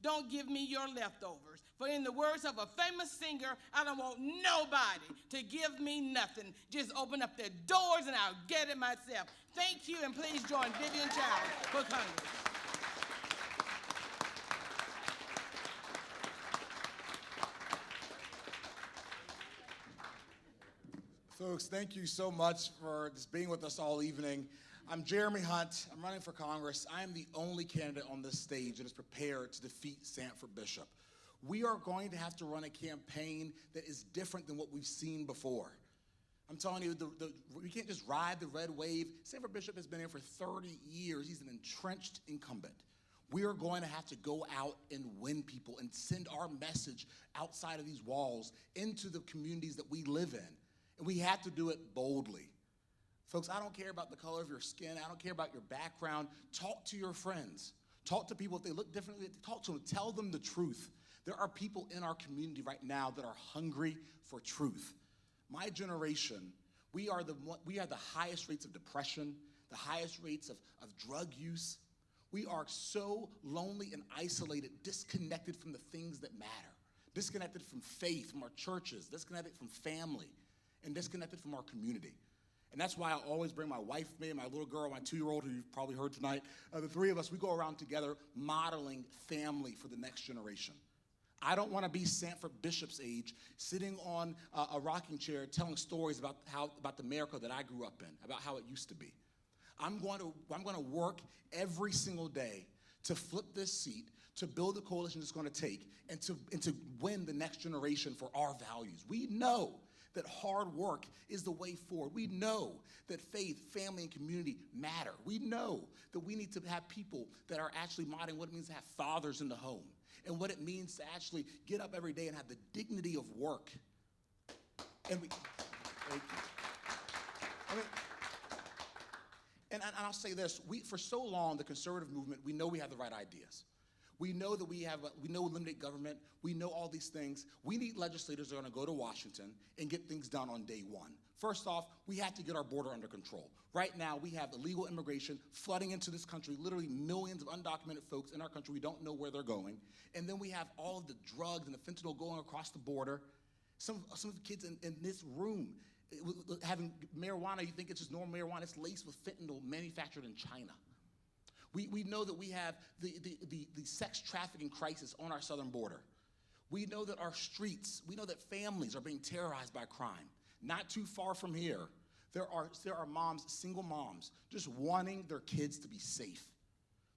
don't give me your leftovers. For in the words of a famous singer, I don't want nobody to give me nothing. Just open up the doors and I'll get it myself. Thank you, and please join Vivian Child for Congress. Folks, thank you so much for just being with us all evening. I'm Jeremy Hunt. I'm running for Congress. I am the only candidate on this stage that is prepared to defeat Sanford Bishop. We are going to have to run a campaign that is different than what we've seen before. I'm telling you, we can't just ride the red wave. Sanford Bishop has been here for 30 years. He's an entrenched incumbent. We are going to have to go out and win people and send our message outside of these walls into the communities that we live in. And we have to do it boldly. Folks, I don't care about the color of your skin. I don't care about your background. Talk to your friends. Talk to people. If they look differently, talk to them. Tell them the truth. There are people in our community right now that are hungry for truth. My generation, we are the highest rates of depression, the highest rates of drug use. We are so lonely and isolated, disconnected from the things that matter, disconnected from faith, from our churches, disconnected from family, and disconnected from our community. And that's why I always bring my wife with me and my little girl, my 2-year-old, who you've probably heard tonight. The 3 of us, we go around together modeling family for the next generation. I don't want to be Sanford Bishop's age, sitting on a rocking chair telling stories about the America that I grew up in, about how it used to be. I'm going to work every single day to flip this seat, to build the coalition it's going to take, and to win the next generation for our values. We know that hard work is the way forward. We know that faith, family, and community matter. We know that we need to have people that are actually modeling what it means to have fathers in the home, and what it means to actually get up every day and have the dignity of work. And thank you. And I'll say this, for so long, the conservative movement, we know we have the right ideas. We know that we know limited government. We know all these things. We need legislators that are going to go to Washington and get things done on day one. First off, we have to get our border under control. Right now, we have illegal immigration flooding into this country, literally millions of undocumented folks in our country. We don't know where they're going. And then we have all of the drugs and the fentanyl going across the border. Some of the kids in this room having marijuana, you think it's just normal marijuana. It's laced with fentanyl manufactured in China. We know that we have the sex trafficking crisis on our southern border. We know that our streets, we know that families are being terrorized by crime. Not too far from here, there are moms, single moms, just wanting their kids to be safe.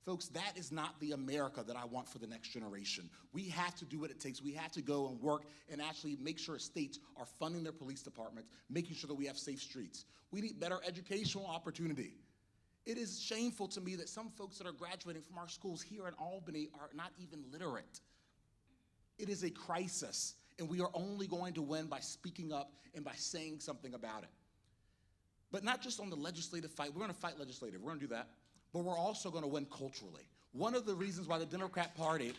Folks, that is not the America that I want for the next generation. We have to do what it takes. We have to go and work and actually make sure states are funding their police departments, making sure that we have safe streets. We need better educational opportunity. It is shameful to me that some folks that are graduating from our schools here in Albany are not even literate. It is a crisis, and we are only going to win by speaking up and by saying something about it. But not just on the legislative fight. We're going to fight legislative. We're going to do that. But we're also going to win culturally. One of the reasons why the Democrat Party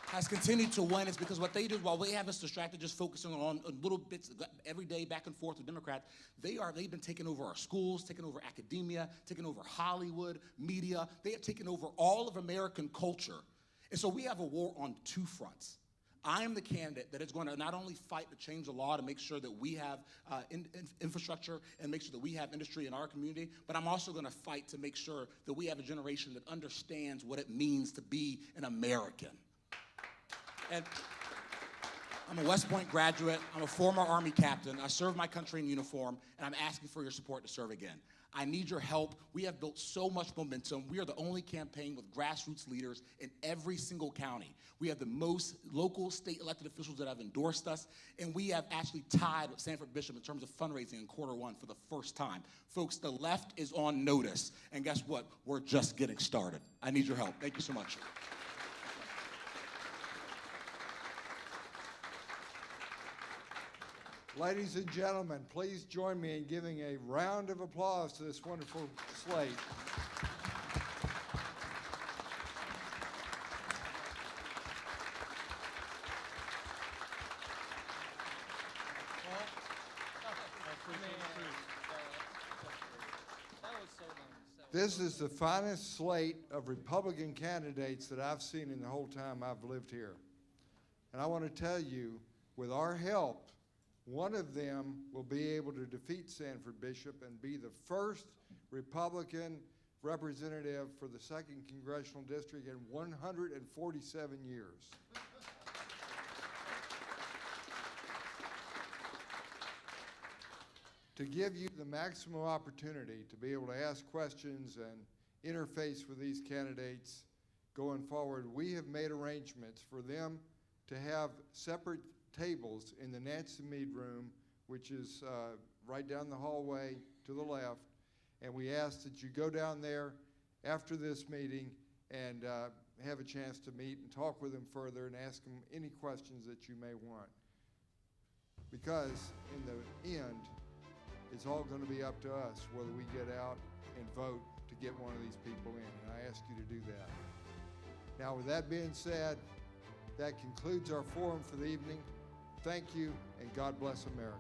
has continued to win is because what they do, while they have us distracted just focusing on little bits every day back and forth with Democrats, they've been taking over our schools, taking over academia, taking over Hollywood, media. They have taken over all of American culture. And so we have a war on two fronts. I am the candidate that is going to not only fight to change the law to make sure that we have infrastructure and make sure that we have industry in our community, but I'm also going to fight to make sure that we have a generation that understands what it means to be an American. And I'm a West Point graduate. I'm a former Army captain. I served my country in uniform, and I'm asking for your support to serve again. I need your help. We have built so much momentum. We are the only campaign with grassroots leaders in every single county. We have the most local state elected officials that have endorsed us, and we have actually tied with Sanford Bishop in terms of fundraising in Q1 for the first time. Folks, the left is on notice, and guess what? We're just getting started. I need your help. Thank you so much. Ladies and gentlemen, please join me in giving a round of applause to this wonderful slate. This is the finest slate of Republican candidates that I've seen in the whole time I've lived here. And I want to tell you, with our help, one of them will be able to defeat Sanford Bishop and be the first Republican representative for the 2nd Congressional District in 147 years. To give you the maximum opportunity to be able to ask questions and interface with these candidates going forward, we have made arrangements for them to have separate tables in the Nancy Meade room, which is right down the hallway to the left. And we ask that you go down there after this meeting and have a chance to meet and talk with them further and ask them any questions that you may want. Because in the end, it's all going to be up to us whether we get out and vote to get one of these people in. And I ask you to do that. Now, with that being said, that concludes our forum for the evening. Thank you, and God bless America.